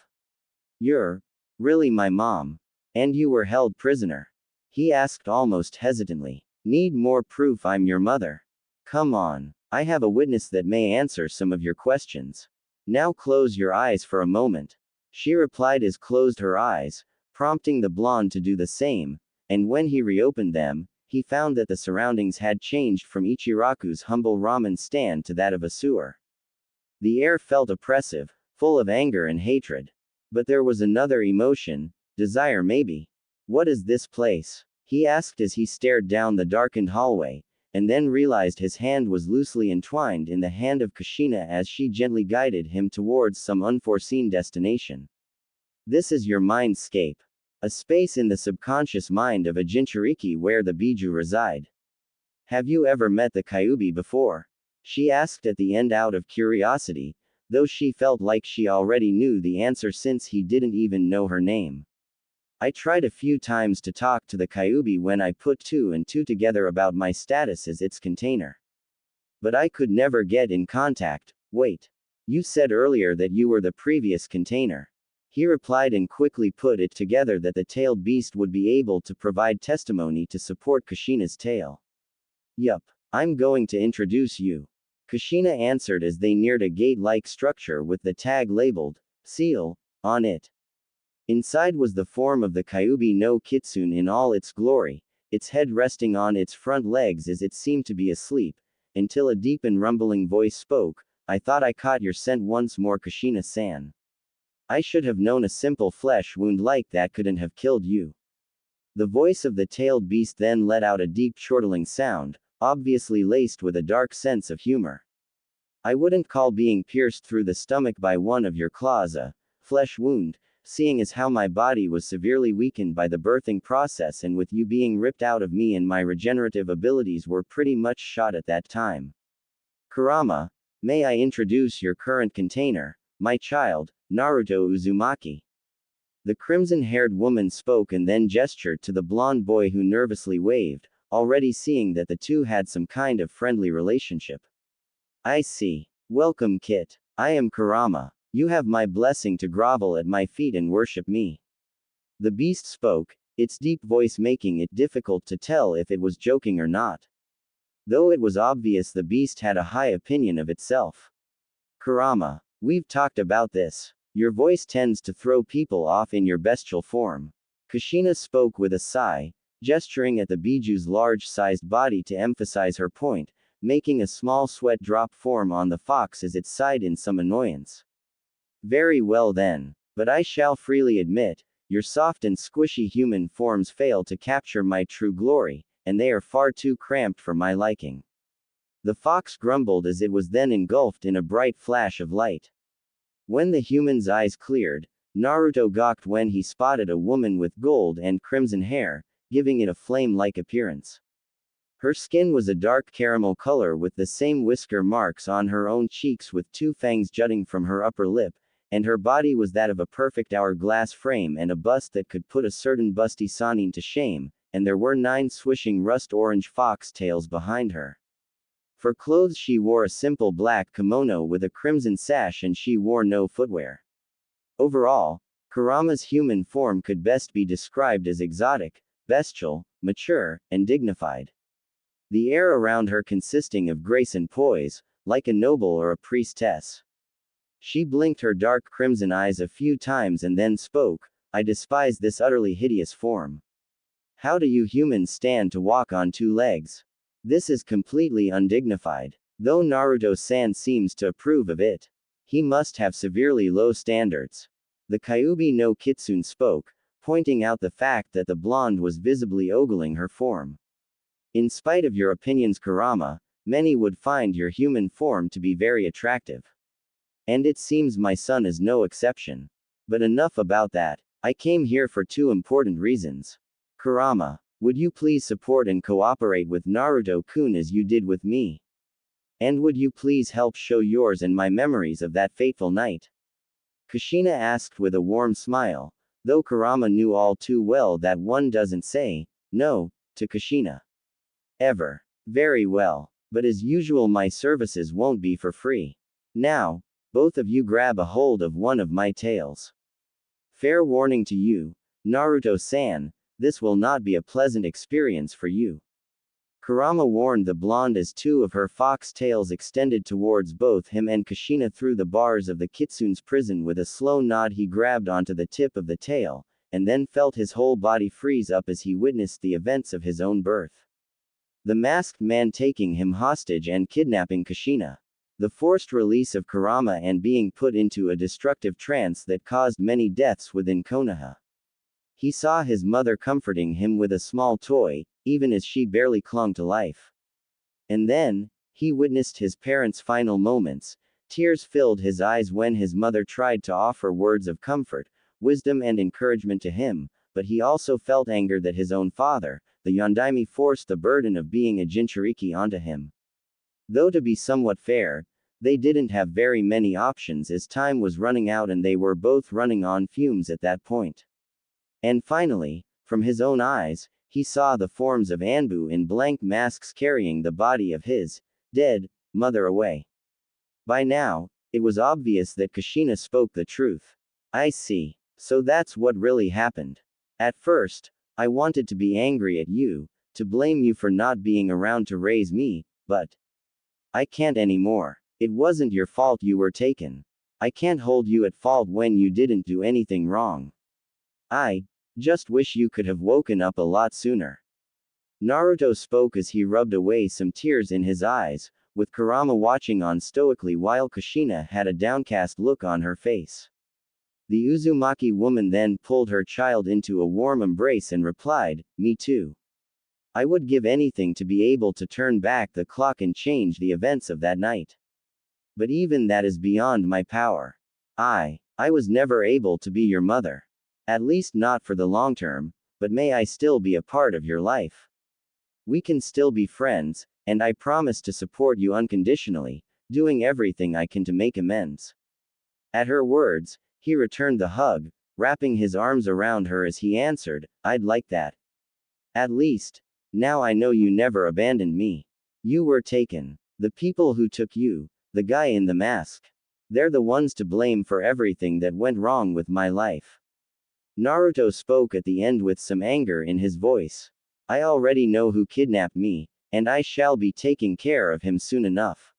You're really my mom. And you were held prisoner? He asked almost hesitantly. Need more proof I'm your mother? Come on. I have a witness that may answer some of your questions. Now close your eyes for a moment. She replied as closed her eyes, prompting the blonde to do the same, and when he reopened them, he found that the surroundings had changed from Ichiraku's humble ramen stand to that of a sewer. The air felt oppressive, full of anger and hatred. But there was another emotion, desire maybe. What is this place? He asked as he stared down the darkened hallway, and then realized his hand was loosely entwined in the hand of Kushina as she gently guided him towards some unforeseen destination. This is your mindscape. A space in the subconscious mind of a Jinchuriki where the Biju reside. Have you ever met the Kyubi before? She asked at the end out of curiosity, though she felt like she already knew the answer since he didn't even know her name. I tried a few times to talk to the Kyubi when I put two and two together about my status as its container. But I could never get in contact. Wait. You said earlier that you were the previous container. He replied and quickly put it together that the tailed beast would be able to provide testimony to support Kushina's tale. Yup. I'm going to introduce you. Kushina answered as they neared a gate-like structure with the tag labeled, seal, on it. Inside was the form of the Kyubi no Kitsune in all its glory, its head resting on its front legs as it seemed to be asleep, until a deep and rumbling voice spoke, I thought I caught your scent once more Kushina-san. I should have known a simple flesh wound like that couldn't have killed you. The voice of the tailed beast then let out a deep chortling sound, obviously laced with a dark sense of humor. I wouldn't call being pierced through the stomach by one of your claws a flesh wound, seeing as how my body was severely weakened by the birthing process and with you being ripped out of me and my regenerative abilities were pretty much shot at that time. Kurama, may I introduce your current container, my child, Naruto Uzumaki. The crimson-haired woman spoke and then gestured to the blonde boy who nervously waved, already seeing that the two had some kind of friendly relationship. I see. Welcome, Kit. I am Kurama. You have my blessing to grovel at my feet and worship me. The beast spoke, its deep voice making it difficult to tell if it was joking or not. Though it was obvious the beast had a high opinion of itself. Kurama, we've talked about this. Your voice tends to throw people off in your bestial form. Kushina spoke with a sigh, gesturing at the Biju's large-sized body to emphasize her point, making a small sweat drop form on the fox as it sighed in some annoyance. Very well then. But I shall freely admit, your soft and squishy human forms fail to capture my true glory, and they are far too cramped for my liking. The fox grumbled as it was then engulfed in a bright flash of light. When the human's eyes cleared, Naruto gawked when he spotted a woman with gold and crimson hair, giving it a flame-like appearance. Her skin was a dark caramel color with the same whisker marks on her own cheeks with two fangs jutting from her upper lip, and her body was that of a perfect hourglass frame and a bust that could put a certain busty Sanin to shame, and there were 9 swishing rust-orange fox tails behind her. For clothes she wore a simple black kimono with a crimson sash and she wore no footwear. Overall, Kurama's human form could best be described as exotic, bestial, mature, and dignified. The air around her consisting of grace and poise, like a noble or a priestess. She blinked her dark crimson eyes a few times and then spoke, I despise this utterly hideous form. How do you humans stand to walk on 2 legs? This is completely undignified. Though Naruto-san seems to approve of it. He must have severely low standards. The Kyubi no Kitsune spoke, pointing out the fact that the blonde was visibly ogling her form. In spite of your opinions Kurama, many would find your human form to be very attractive. And it seems my son is no exception. But enough about that. I came here for 2 important reasons. Kurama, would you please support and cooperate with Naruto-kun as you did with me? And would you please help show yours and my memories of that fateful night? Kushina asked with a warm smile, though Kurama knew all too well that one doesn't say no to Kushina. Ever. Very well. But as usual, my services won't be for free. Now, both of you grab a hold of one of my tails. Fair warning to you, Naruto-san, this will not be a pleasant experience for you. Kurama warned the blonde as two of her fox tails extended towards both him and Kushina through the bars of the kitsune's prison. With a slow nod, he grabbed onto the tip of the tail, and then felt his whole body freeze up as he witnessed the events of his own birth. The masked man taking him hostage and kidnapping Kushina. The forced release of Kurama and being put into a destructive trance that caused many deaths within Konoha. He saw his mother comforting him with a small toy, even as she barely clung to life. And then, he witnessed his parents' final moments. Tears filled his eyes when his mother tried to offer words of comfort, wisdom and encouragement to him, but he also felt anger that his own father, the Yondaime, forced the burden of being a Jinchuriki onto him. Though to be somewhat fair, they didn't have very many options as time was running out and they were both running on fumes at that point. And finally, from his own eyes, he saw the forms of Anbu in blank masks carrying the body of his dead mother away. By now, it was obvious that Kushina spoke the truth. I see. So that's what really happened. At first, I wanted to be angry at you, to blame you for not being around to raise me, but I can't anymore. It wasn't your fault you were taken. I can't hold you at fault when you didn't do anything wrong. I just wish you could have woken up a lot sooner. Naruto spoke as he rubbed away some tears in his eyes, with Kurama watching on stoically while Kushina had a downcast look on her face. The Uzumaki woman then pulled her child into a warm embrace and replied, "Me too. I would give anything to be able to turn back the clock and change the events of that night. But even that is beyond my power. I was never able to be your mother. At least not for the long term, but may I still be a part of your life. We can still be friends, and I promise to support you unconditionally, doing everything I can to make amends." At her words, he returned the hug, wrapping his arms around her as he answered, "I'd like that. At least, now I know you never abandoned me. You were taken. The people who took you, the guy in the mask, they're the ones to blame for everything that went wrong with my life." Naruto spoke at the end with some anger in his voice. "I already know who kidnapped me, and I shall be taking care of him soon enough.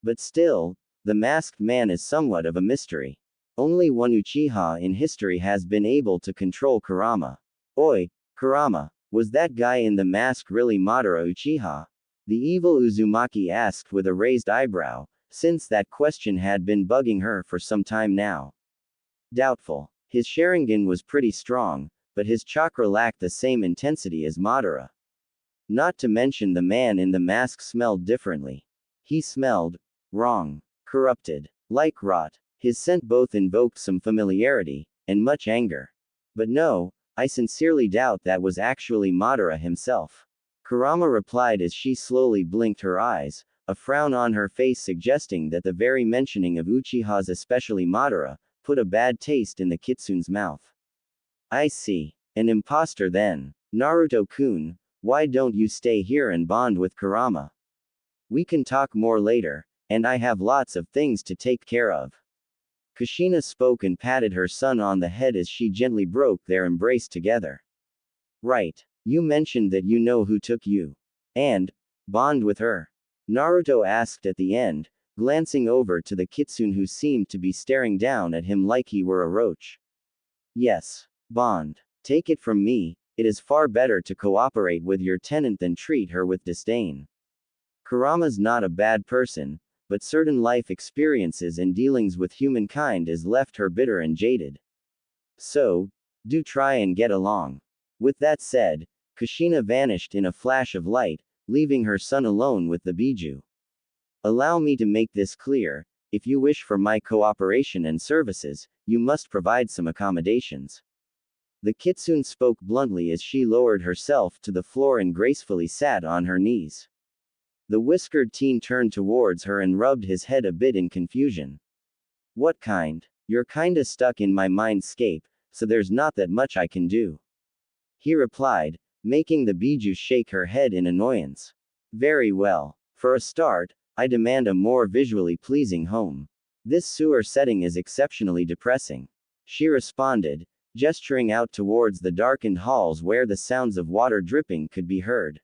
But still, the masked man is somewhat of a mystery. Only one Uchiha in history has been able to control Kurama. Oi, Kurama, was that guy in the mask really Madara Uchiha?" The evil Uzumaki asked with a raised eyebrow, since that question had been bugging her for some time now. Doubtful. His Sharingan was pretty strong, but his chakra lacked the same intensity as Madara. Not to mention the man in the mask smelled differently. He smelled wrong, corrupted, like rot. His scent both invoked some familiarity and much anger. But no, I sincerely doubt that was actually Madara himself. Kurama replied as she slowly blinked her eyes, a frown on her face suggesting that the very mentioning of Uchihas, especially Madara, put a bad taste in the kitsune's mouth. "I see. An imposter then. Naruto-kun, why don't you stay here and bond with Kurama? We can talk more later, and I have lots of things to take care of." Kushina spoke and patted her son on the head as she gently broke their embrace together. "Right. You mentioned that you know who took you. And bond with her?" Naruto asked at the end, glancing over to the kitsune who seemed to be staring down at him like he were a roach. "Yes. Bond. Take it from me, it is far better to cooperate with your tenant than treat her with disdain. Kurama's not a bad person, but certain life experiences and dealings with humankind has left her bitter and jaded. So, do try and get along." With that said, Kushina vanished in a flash of light, leaving her son alone with the Biju. "Allow me to make this clear, if you wish for my cooperation and services, you must provide some accommodations." The kitsune spoke bluntly as she lowered herself to the floor and gracefully sat on her knees. The whiskered teen turned towards her and rubbed his head a bit in confusion. "What kind? You're kinda stuck in my mindscape, so there's not that much I can do. He replied, making the Biju shake her head in annoyance. Very well. For a start, I demand a more visually pleasing home. This sewer setting is exceptionally depressing. She responded, gesturing out towards the darkened halls where the sounds of water dripping could be heard.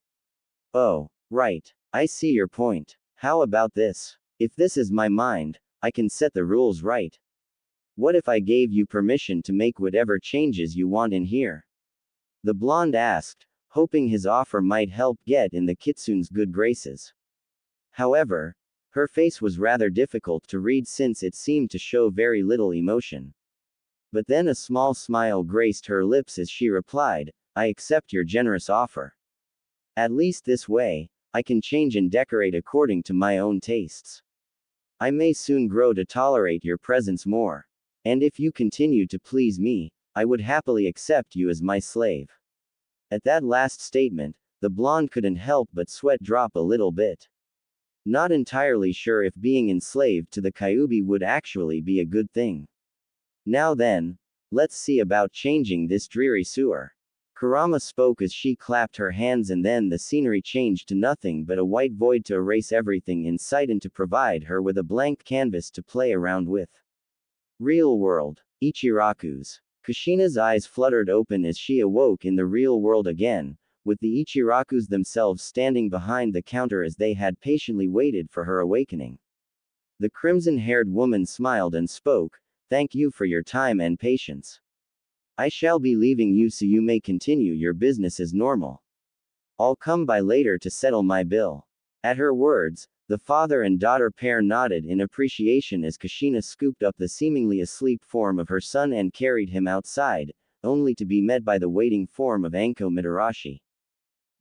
Oh, right. I see your point. How about this? If this is my mind, I can set the rules right. What if I gave you permission to make whatever changes you want in here? The blonde asked, hoping his offer might help get in the kitsune's good graces. However, her face was rather difficult to read since it seemed to show very little emotion. But then a small smile graced her lips as she replied, I accept your generous offer. At least this way, I can change and decorate according to my own tastes. I may soon grow to tolerate your presence more. And if you continue to please me, I would happily accept you as my slave. At that last statement, the blonde couldn't help but sweat drop a little bit. Not entirely sure if being enslaved to the Kyuubi would actually be a good thing. Now then, let's see about changing this dreary sewer. Kurama spoke as she clapped her hands, and then the scenery changed to nothing but a white void to erase everything in sight and to provide her with a blank canvas to play around with. Real world. Ichiraku's. Kushina's eyes fluttered open as she awoke in the real world again, with the Ichirakus themselves standing behind the counter as they had patiently waited for her awakening. The crimson-haired woman smiled and spoke, thank you for your time and patience. I shall be leaving you so you may continue your business as normal. I'll come by later to settle my bill. At her words, the father and daughter pair nodded in appreciation as Kushina scooped up the seemingly asleep form of her son and carried him outside, only to be met by the waiting form of Anko Mitarashi.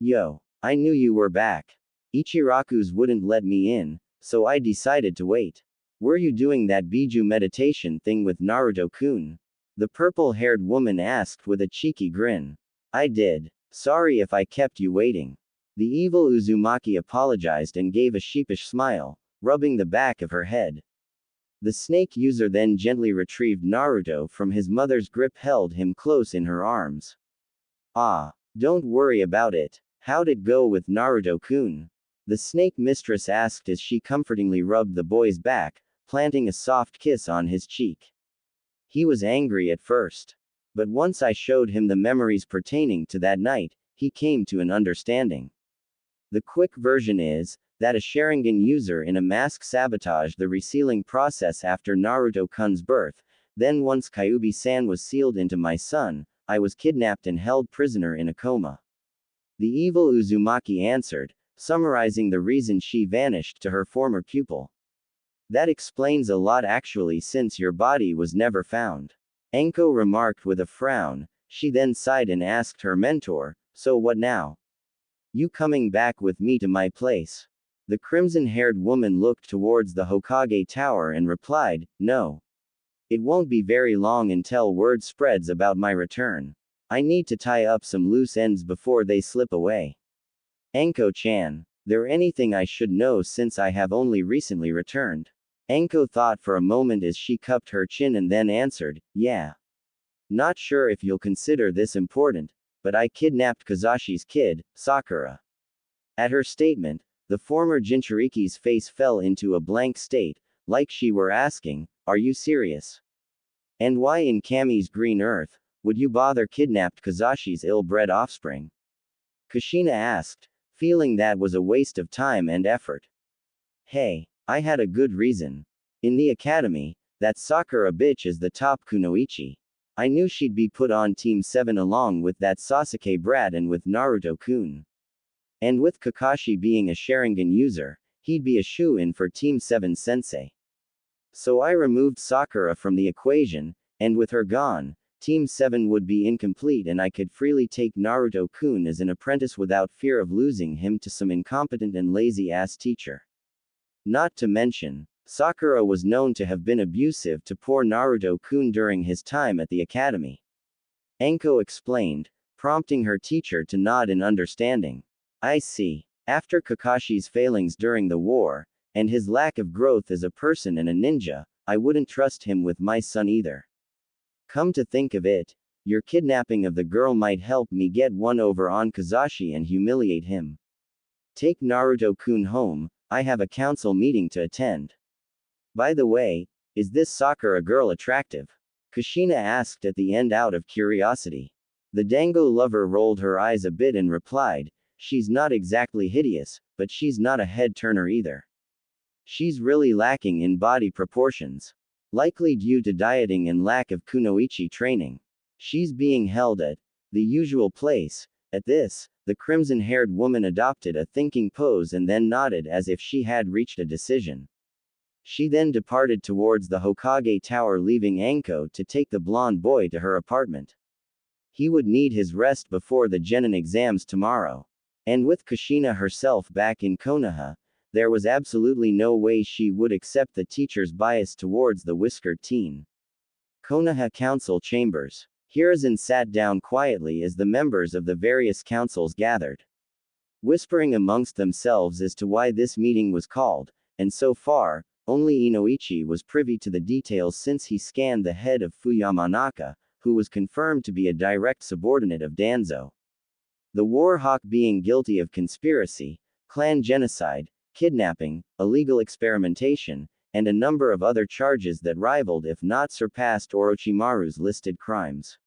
Yo, I knew you were back. Ichiraku's wouldn't let me in, so I decided to wait. Were you doing that Biju meditation thing with Naruto-kun? The purple-haired woman asked with a cheeky grin. I did. Sorry if I kept you waiting. The evil Uzumaki apologized and gave a sheepish smile, rubbing the back of her head. The snake user then gently retrieved Naruto from his mother's grip, held him close in her arms. Ah, don't worry about it. How'd it go with Naruto-kun? The snake mistress asked as she comfortingly rubbed the boy's back, planting a soft kiss on his cheek. He was angry at first. But once I showed him the memories pertaining to that night, he came to an understanding. The quick version is that a Sharingan user in a mask sabotaged the resealing process after Naruto-kun's birth. Then once Kyuubi-san was sealed into my son, I was kidnapped and held prisoner in a coma. The evil Uzumaki answered, summarizing the reason she vanished to her former pupil. That explains a lot actually, since your body was never found. Anko remarked with a frown. She then sighed and asked her mentor, so what now? You coming back with me to my place? The crimson-haired woman looked towards the Hokage Tower and replied, no. It won't be very long until word spreads about my return. I need to tie up some loose ends before they slip away. Anko-chan, there anything I should know since I have only recently returned? Anko thought for a moment as she cupped her chin and then answered, yeah. Not sure if you'll consider this important, but I kidnapped Kazashi's kid, Sakura. At her statement, the former Jinchuriki's face fell into a blank state, like she were asking, are you serious? And why in Kami's green earth would you bother kidnapped Kazashi's ill-bred offspring? Kushina asked, feeling that was a waste of time and effort. Hey, I had a good reason. In the academy, that Sakura bitch is the top kunoichi. I knew she'd be put on Team 7 along with that Sasuke brat and with Naruto-kun. And with Kakashi being a Sharingan user, he'd be a shoo-in for Team 7 sensei. So I removed Sakura from the equation, and with her gone, Team 7 would be incomplete and I could freely take Naruto-kun as an apprentice without fear of losing him to some incompetent and lazy-ass teacher. Not to mention, Sakura was known to have been abusive to poor Naruto-kun during his time at the academy. Anko explained, prompting her teacher to nod in understanding. I see. After Kakashi's failings during the war, and his lack of growth as a person and a ninja, I wouldn't trust him with my son either. Come to think of it, your kidnapping of the girl might help me get one over on Kazashi and humiliate him. Take Naruto-kun home, I have a council meeting to attend. By the way, is this Sakura girl attractive? Kushina asked at the end out of curiosity. The dango lover rolled her eyes a bit and replied, she's not exactly hideous, but she's not a head-turner either. She's really lacking in body proportions. Likely due to dieting and lack of kunoichi training. She's being held at the usual place. At this, the crimson-haired woman adopted a thinking pose and then nodded as if she had reached a decision. She then departed towards the Hokage Tower, leaving Anko to take the blonde boy to her apartment. He would need his rest before the genin exams tomorrow. And with Kushina herself back in Konoha, there was absolutely no way she would accept the teacher's bias towards the whiskered teen. Konoha Council Chambers. Hiruzen sat down quietly as the members of the various councils gathered, whispering amongst themselves as to why this meeting was called, and so far, only Inoichi was privy to the details since he scanned the head of Fuyamanaka, who was confirmed to be a direct subordinate of Danzo. The War Hawk being guilty of conspiracy, clan genocide, kidnapping, illegal experimentation, and a number of other charges that rivaled if not surpassed Orochimaru's listed crimes.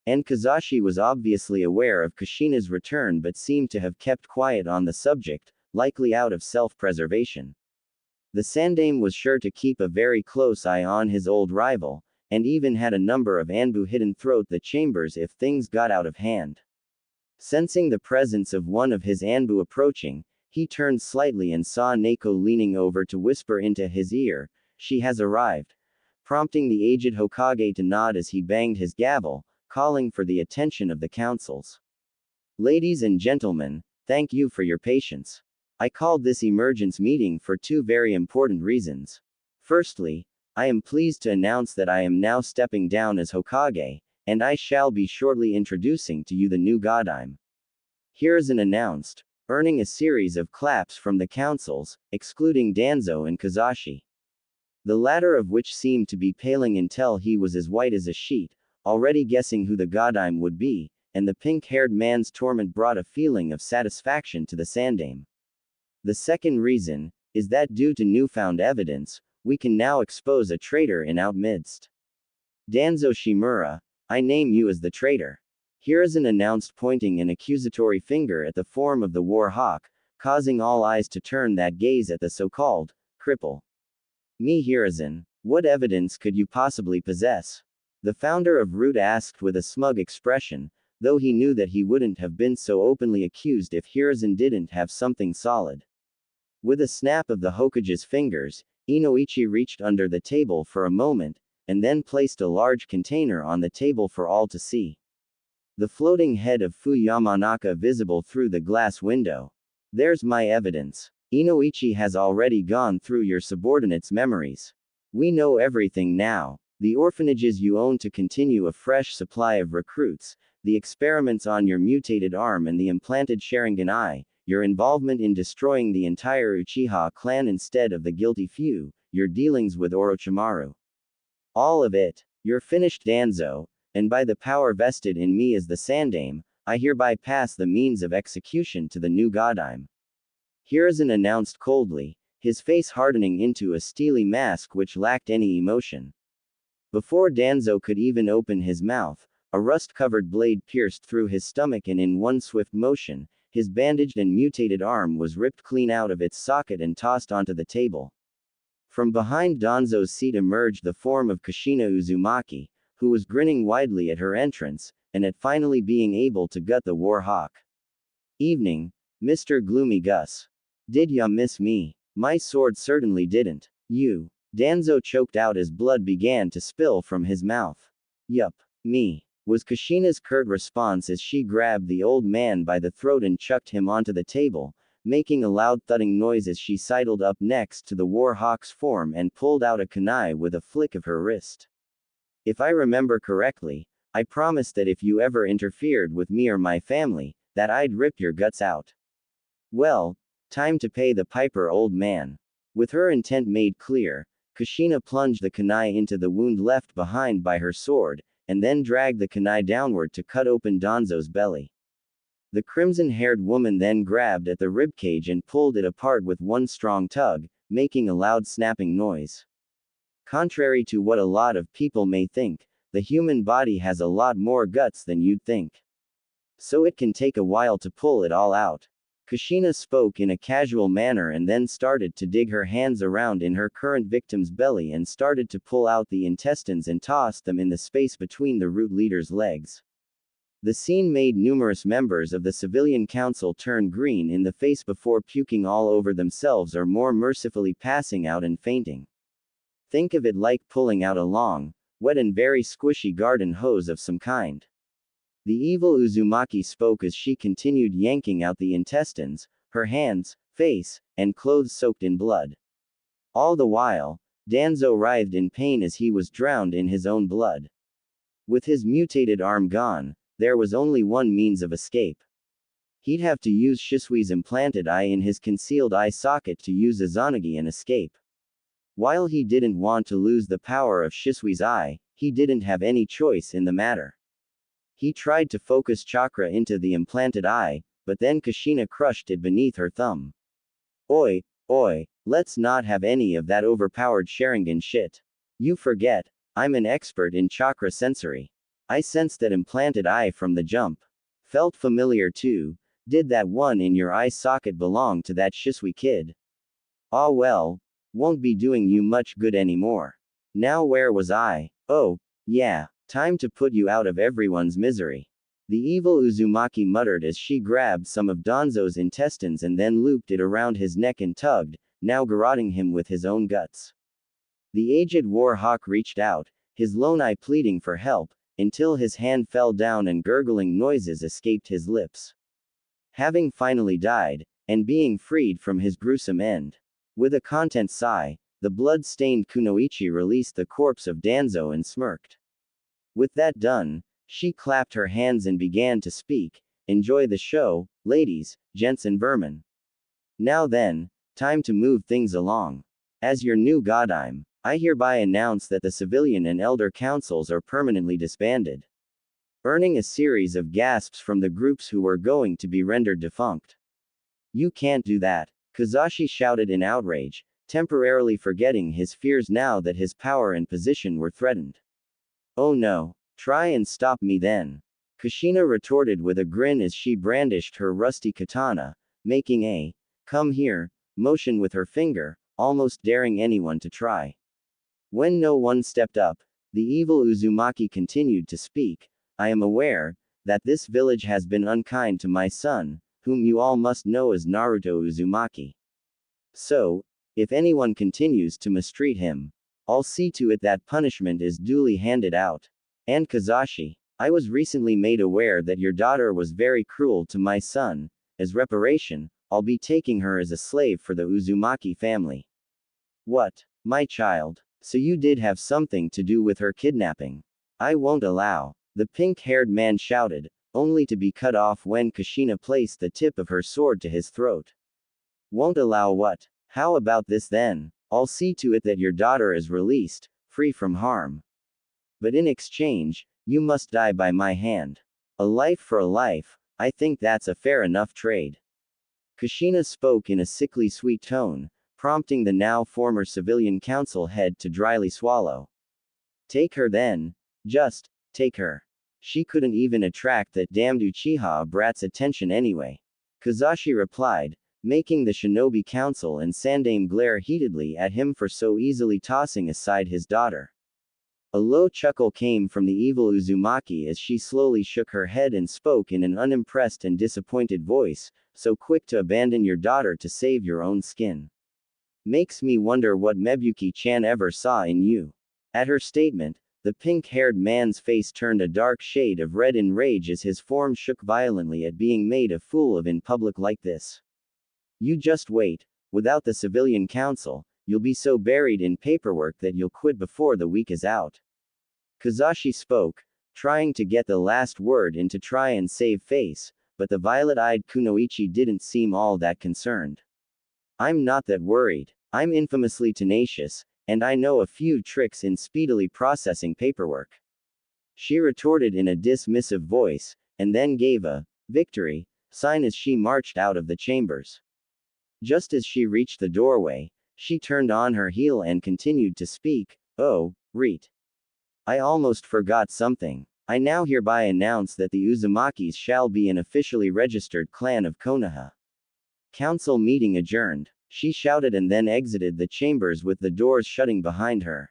And Kazashi was obviously aware of Kushina's return but seemed to have kept quiet on the subject, likely out of self-preservation. The Sandaime was sure to keep a very close eye on his old rival, and even had a number of Anbu hidden throughout the chambers if things got out of hand. Sensing the presence of one of his Anbu approaching, he turned slightly and saw Neko leaning over to whisper into his ear, "She has arrived," prompting the aged Hokage to nod as he banged his gavel, calling for the attention of the councils. "Ladies and gentlemen, thank you for your patience. I called this emergence meeting for two very important reasons. Firstly, I am pleased to announce that I am now stepping down as Hokage, and I shall be shortly introducing to you the new Godime." Hiruzen announced, earning a series of claps from the councils, excluding Danzo and Kazashi. The latter of which seemed to be paling until he was as white as a sheet, already guessing who the Godime would be, and the pink-haired man's torment brought a feeling of satisfaction to the Sandaime. The second reason is that due to newfound evidence, we can now expose a traitor in our midst. Danzo Shimura, I name you as the traitor. Hiruzen announced, pointing an accusatory finger at the form of the War Hawk, causing all eyes to turn that gaze at the so-called cripple. Me Hiruzen, what evidence could you possibly possess? The founder of Root asked with a smug expression, though he knew that he wouldn't have been so openly accused if Hiruzen didn't have something solid. With a snap of the Hokage's fingers, Inoichi reached under the table for a moment, and then placed a large container on the table for all to see. The floating head of Fuyamanaka visible through the glass window. There's my evidence. Inoichi has already gone through your subordinates' memories. We know everything now. The orphanages you own to continue a fresh supply of recruits, the experiments on your mutated arm and the implanted Sharingan eye, your involvement in destroying the entire Uchiha clan instead of the guilty few, your dealings with Orochimaru. All of it. You're finished, Danzo, and by the power vested in me as the Sandaime, I hereby pass the means of execution to the new Godime. Hiruzen announced coldly, his face hardening into a steely mask which lacked any emotion. Before Danzo could even open his mouth, a rust-covered blade pierced through his stomach and in one swift motion, his bandaged and mutated arm was ripped clean out of its socket and tossed onto the table. From behind Danzo's seat emerged the form of Kushina Uzumaki, who was grinning widely at her entrance, and at finally being able to gut the War Hawk. "Evening, Mr. Gloomy Gus. Did ya miss me? My sword certainly didn't. You." Danzo choked out as blood began to spill from his mouth. "Yup, me," was Kushina's curt response as she grabbed the old man by the throat and chucked him onto the table, making a loud thudding noise as she sidled up next to the War Hawk's form and pulled out a kunai with a flick of her wrist. "If I remember correctly, I promised that if you ever interfered with me or my family, that I'd rip your guts out. Well, time to pay the piper, old man." With her intent made clear, Kushina plunged the kunai into the wound left behind by her sword, and then dragged the kunai downward to cut open Danzo's belly. The crimson-haired woman then grabbed at the ribcage and pulled it apart with one strong tug, making a loud snapping noise. Contrary to what a lot of people may think, the human body has a lot more guts than you'd think. So it can take a while to pull it all out. Kushina spoke in a casual manner and then started to dig her hands around in her current victim's belly and started to pull out the intestines and toss them in the space between the root leader's legs. The scene made numerous members of the civilian council turn green in the face before puking all over themselves or more mercifully passing out and fainting. Think of it like pulling out a long, wet and very squishy garden hose of some kind. The evil Uzumaki spoke as she continued yanking out the intestines, her hands, face, and clothes soaked in blood. All the while, Danzo writhed in pain as he was drowned in his own blood. With his mutated arm gone, there was only one means of escape. He'd have to use Shisui's implanted eye in his concealed eye socket to use Izanagi and escape. While he didn't want to lose the power of Shisui's eye, he didn't have any choice in the matter. He tried to focus chakra into the implanted eye, but then Kushina crushed it beneath her thumb. Oi, let's not have any of that overpowered Sharingan shit. You forget, I'm an expert in chakra sensory. I sensed that implanted eye from the jump. Felt familiar too. Did that one in your eye socket belong to that Shisui kid? Ah well, won't be doing you much good anymore. Now where was I? Oh, yeah, time to put you out of everyone's misery. The evil Uzumaki muttered as she grabbed some of Danzo's intestines and then looped it around his neck and tugged, now garroting him with his own guts. The aged war hawk reached out, his lone eye pleading for help, until his hand fell down and gurgling noises escaped his lips. Having finally died, and being freed from his gruesome end. With a content sigh, the blood-stained Kunoichi released the corpse of Danzo and smirked. With that done, she clapped her hands and began to speak. Enjoy the show, ladies, gents and vermin. Now then, time to move things along. As your new godime, I hereby announce that the civilian and elder councils are permanently disbanded. Earning a series of gasps from the groups who were going to be rendered defunct. You can't do that, Kazashi shouted in outrage, temporarily forgetting his fears now that his power and position were threatened. Oh no, try and stop me then. Kushina retorted with a grin as she brandished her rusty katana, making a, come here, motion with her finger, almost daring anyone to try. When no one stepped up, the evil Uzumaki continued to speak. I am aware that this village has been unkind to my son, whom you all must know as Naruto Uzumaki. So, if anyone continues to mistreat him, I'll see to it that punishment is duly handed out. And Kazashi, I was recently made aware that your daughter was very cruel to my son. As reparation, I'll be taking her as a slave for the Uzumaki family. What, my child? So you did have something to do with her kidnapping. I won't allow, the pink-haired man shouted, only to be cut off when Kushina placed the tip of her sword to his throat. Won't allow what? How about this then? I'll see to it that your daughter is released, free from harm. But in exchange, you must die by my hand. A life for a life, I think that's a fair enough trade. Kushina spoke in a sickly sweet tone, prompting the now former civilian council head to dryly swallow. Take her then. Just, take her. She couldn't even attract that damned Uchiha brat's attention anyway. Kazashi replied, making the shinobi council and Sandaime glare heatedly at him for so easily tossing aside his daughter. A low chuckle came from the evil Uzumaki as she slowly shook her head and spoke in an unimpressed and disappointed voice, so quick to abandon your daughter to save your own skin. Makes me wonder what Mebuki-chan ever saw in you. At her statement, the pink-haired man's face turned a dark shade of red in rage as his form shook violently at being made a fool of in public like this. You just wait, without the civilian council, you'll be so buried in paperwork that you'll quit before the week is out. Kazashi spoke, trying to get the last word in to try and save face, but the violet-eyed Kunoichi didn't seem all that concerned. I'm not that worried. I'm infamously tenacious, and I know a few tricks in speedily processing paperwork. She retorted in a dismissive voice, and then gave a victory sign as she marched out of the chambers. Just as she reached the doorway, she turned on her heel and continued to speak. Oh, Reet. I almost forgot something. I now hereby announce that the Uzumakis shall be an officially registered clan of Konoha. Council meeting adjourned. She shouted and then exited the chambers with the doors shutting behind her.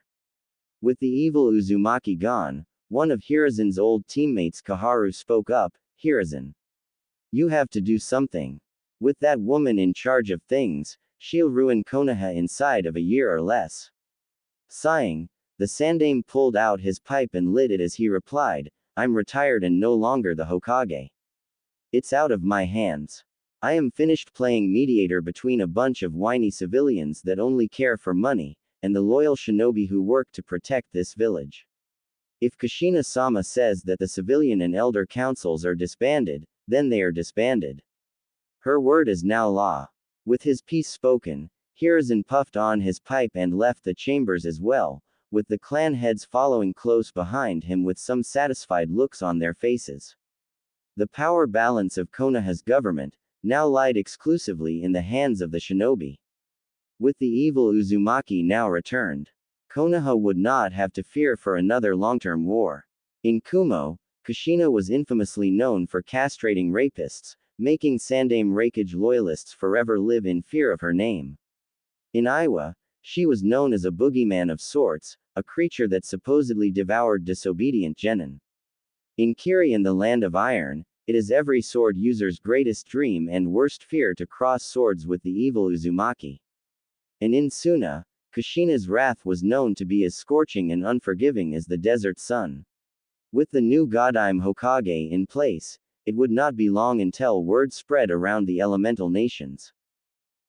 With the evil Uzumaki gone, one of Hiruzen's old teammates Kaharu spoke up. Hiruzen. You have to do something. With that woman in charge of things, she'll ruin Konoha inside of a year or less. Sighing, the Sandaime pulled out his pipe and lit it as he replied, I'm retired and no longer the Hokage. It's out of my hands. I am finished playing mediator between a bunch of whiny civilians that only care for money, and the loyal shinobi who work to protect this village. If Kushina-sama says that the civilian and elder councils are disbanded, then they are disbanded. Her word is now law. With his piece spoken, Hiruzen puffed on his pipe and left the chambers as well, with the clan heads following close behind him with some satisfied looks on their faces. The power balance of Konoha's government now lied exclusively in the hands of the shinobi. With the evil Uzumaki now returned, Konoha would not have to fear for another long-term war. In Kumo, Kushina was infamously known for castrating rapists, making Sandaime Raikage loyalists forever live in fear of her name. In Iwa, she was known as a boogeyman of sorts, a creature that supposedly devoured disobedient genin. In Kiri and the Land of Iron, it is every sword user's greatest dream and worst fear to cross swords with the evil Uzumaki. And in Suna, Kushina's wrath was known to be as scorching and unforgiving as the desert sun. With the new Godime Hokage in place, it would not be long until word spread around the elemental nations.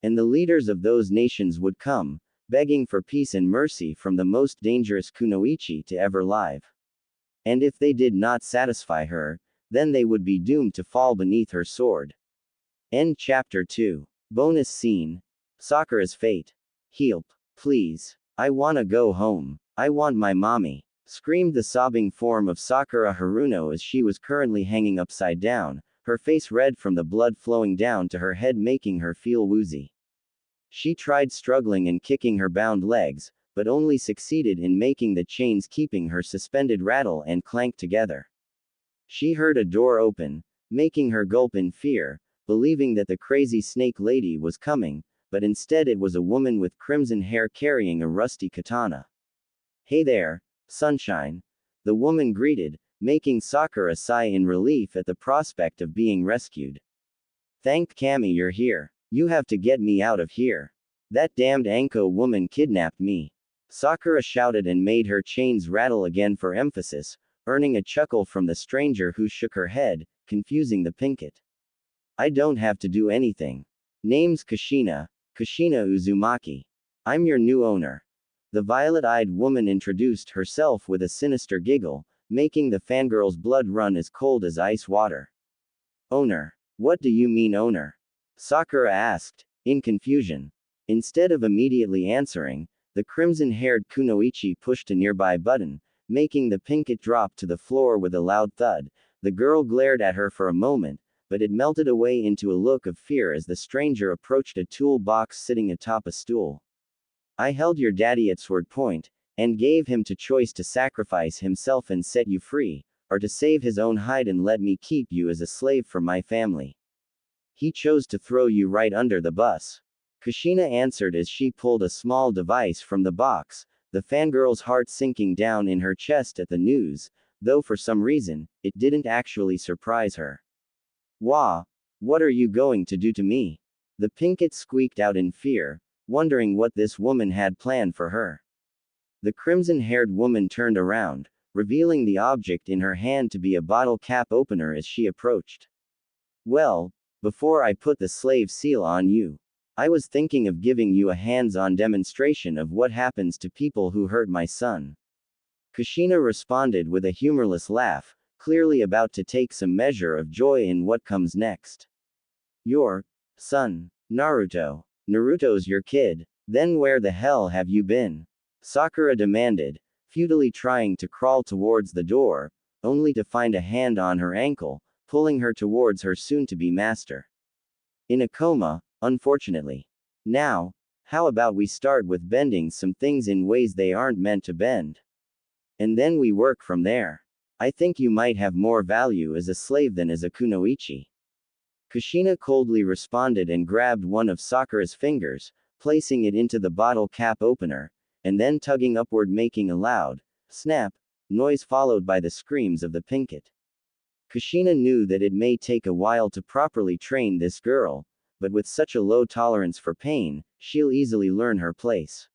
And the leaders of those nations would come, begging for peace and mercy from the most dangerous kunoichi to ever live. And if they did not satisfy her, then they would be doomed to fall beneath her sword. End chapter 2. Bonus scene. Sakura's fate. Help. Please. I wanna go home. I want my mommy. Screamed the sobbing form of Sakura Haruno as she was currently hanging upside down, her face red from the blood flowing down to her head making her feel woozy. She tried struggling and kicking her bound legs, but only succeeded in making the chains keeping her suspended rattle and clank together. She heard a door open, making her gulp in fear, believing that the crazy snake lady was coming, but instead it was a woman with crimson hair carrying a rusty katana. Hey there, sunshine, the woman greeted, making Sakura sigh in relief at the prospect of being rescued. Thank Kami you're here. You have to get me out of here. That damned Anko woman kidnapped me. Sakura shouted and made her chains rattle again for emphasis, earning a chuckle from the stranger who shook her head, confusing the Pinkett. I don't have to do anything. Name's Kushina Uzumaki. I'm your new owner. The violet-eyed woman introduced herself with a sinister giggle, making the fangirl's blood run as cold as ice water. Owner? What do you mean owner? Sakura asked, in confusion. Instead of immediately answering, the crimson-haired kunoichi pushed a nearby button, making the Pinkett drop to the floor with a loud thud. The girl glared at her for a moment, but it melted away into a look of fear as the stranger approached a tool box sitting atop a stool. I held your daddy at sword point, and gave him to choice to sacrifice himself and set you free, or to save his own hide and let me keep you as a slave for my family. He chose to throw you right under the bus. Kushina answered as she pulled a small device from the box, the fangirl's heart sinking down in her chest at the news, though for some reason, it didn't actually surprise her. Wah! What are you going to do to me? The Pinkett squeaked out in fear, wondering what this woman had planned for her. The crimson-haired woman turned around, revealing the object in her hand to be a bottle cap opener as she approached. Well, before I put the slave seal on you, I was thinking of giving you a hands-on demonstration of what happens to people who hurt my son. Kushina responded with a humorless laugh, clearly about to take some measure of joy in what comes next. Your son, Naruto. Naruto's your kid. Then where the hell have you been? Sakura demanded, futilely trying to crawl towards the door, only to find a hand on her ankle, pulling her towards her soon-to-be master. In a coma, unfortunately. Now, how about we start with bending some things in ways they aren't meant to bend? And then we work from there. I think you might have more value as a slave than as a kunoichi. Kushina coldly responded and grabbed one of Sakura's fingers, placing it into the bottle cap opener, and then tugging upward, making a loud snap noise followed by the screams of the pinkett. Kushina knew that it may take a while to properly train this girl, but with such a low tolerance for pain, she'll easily learn her place.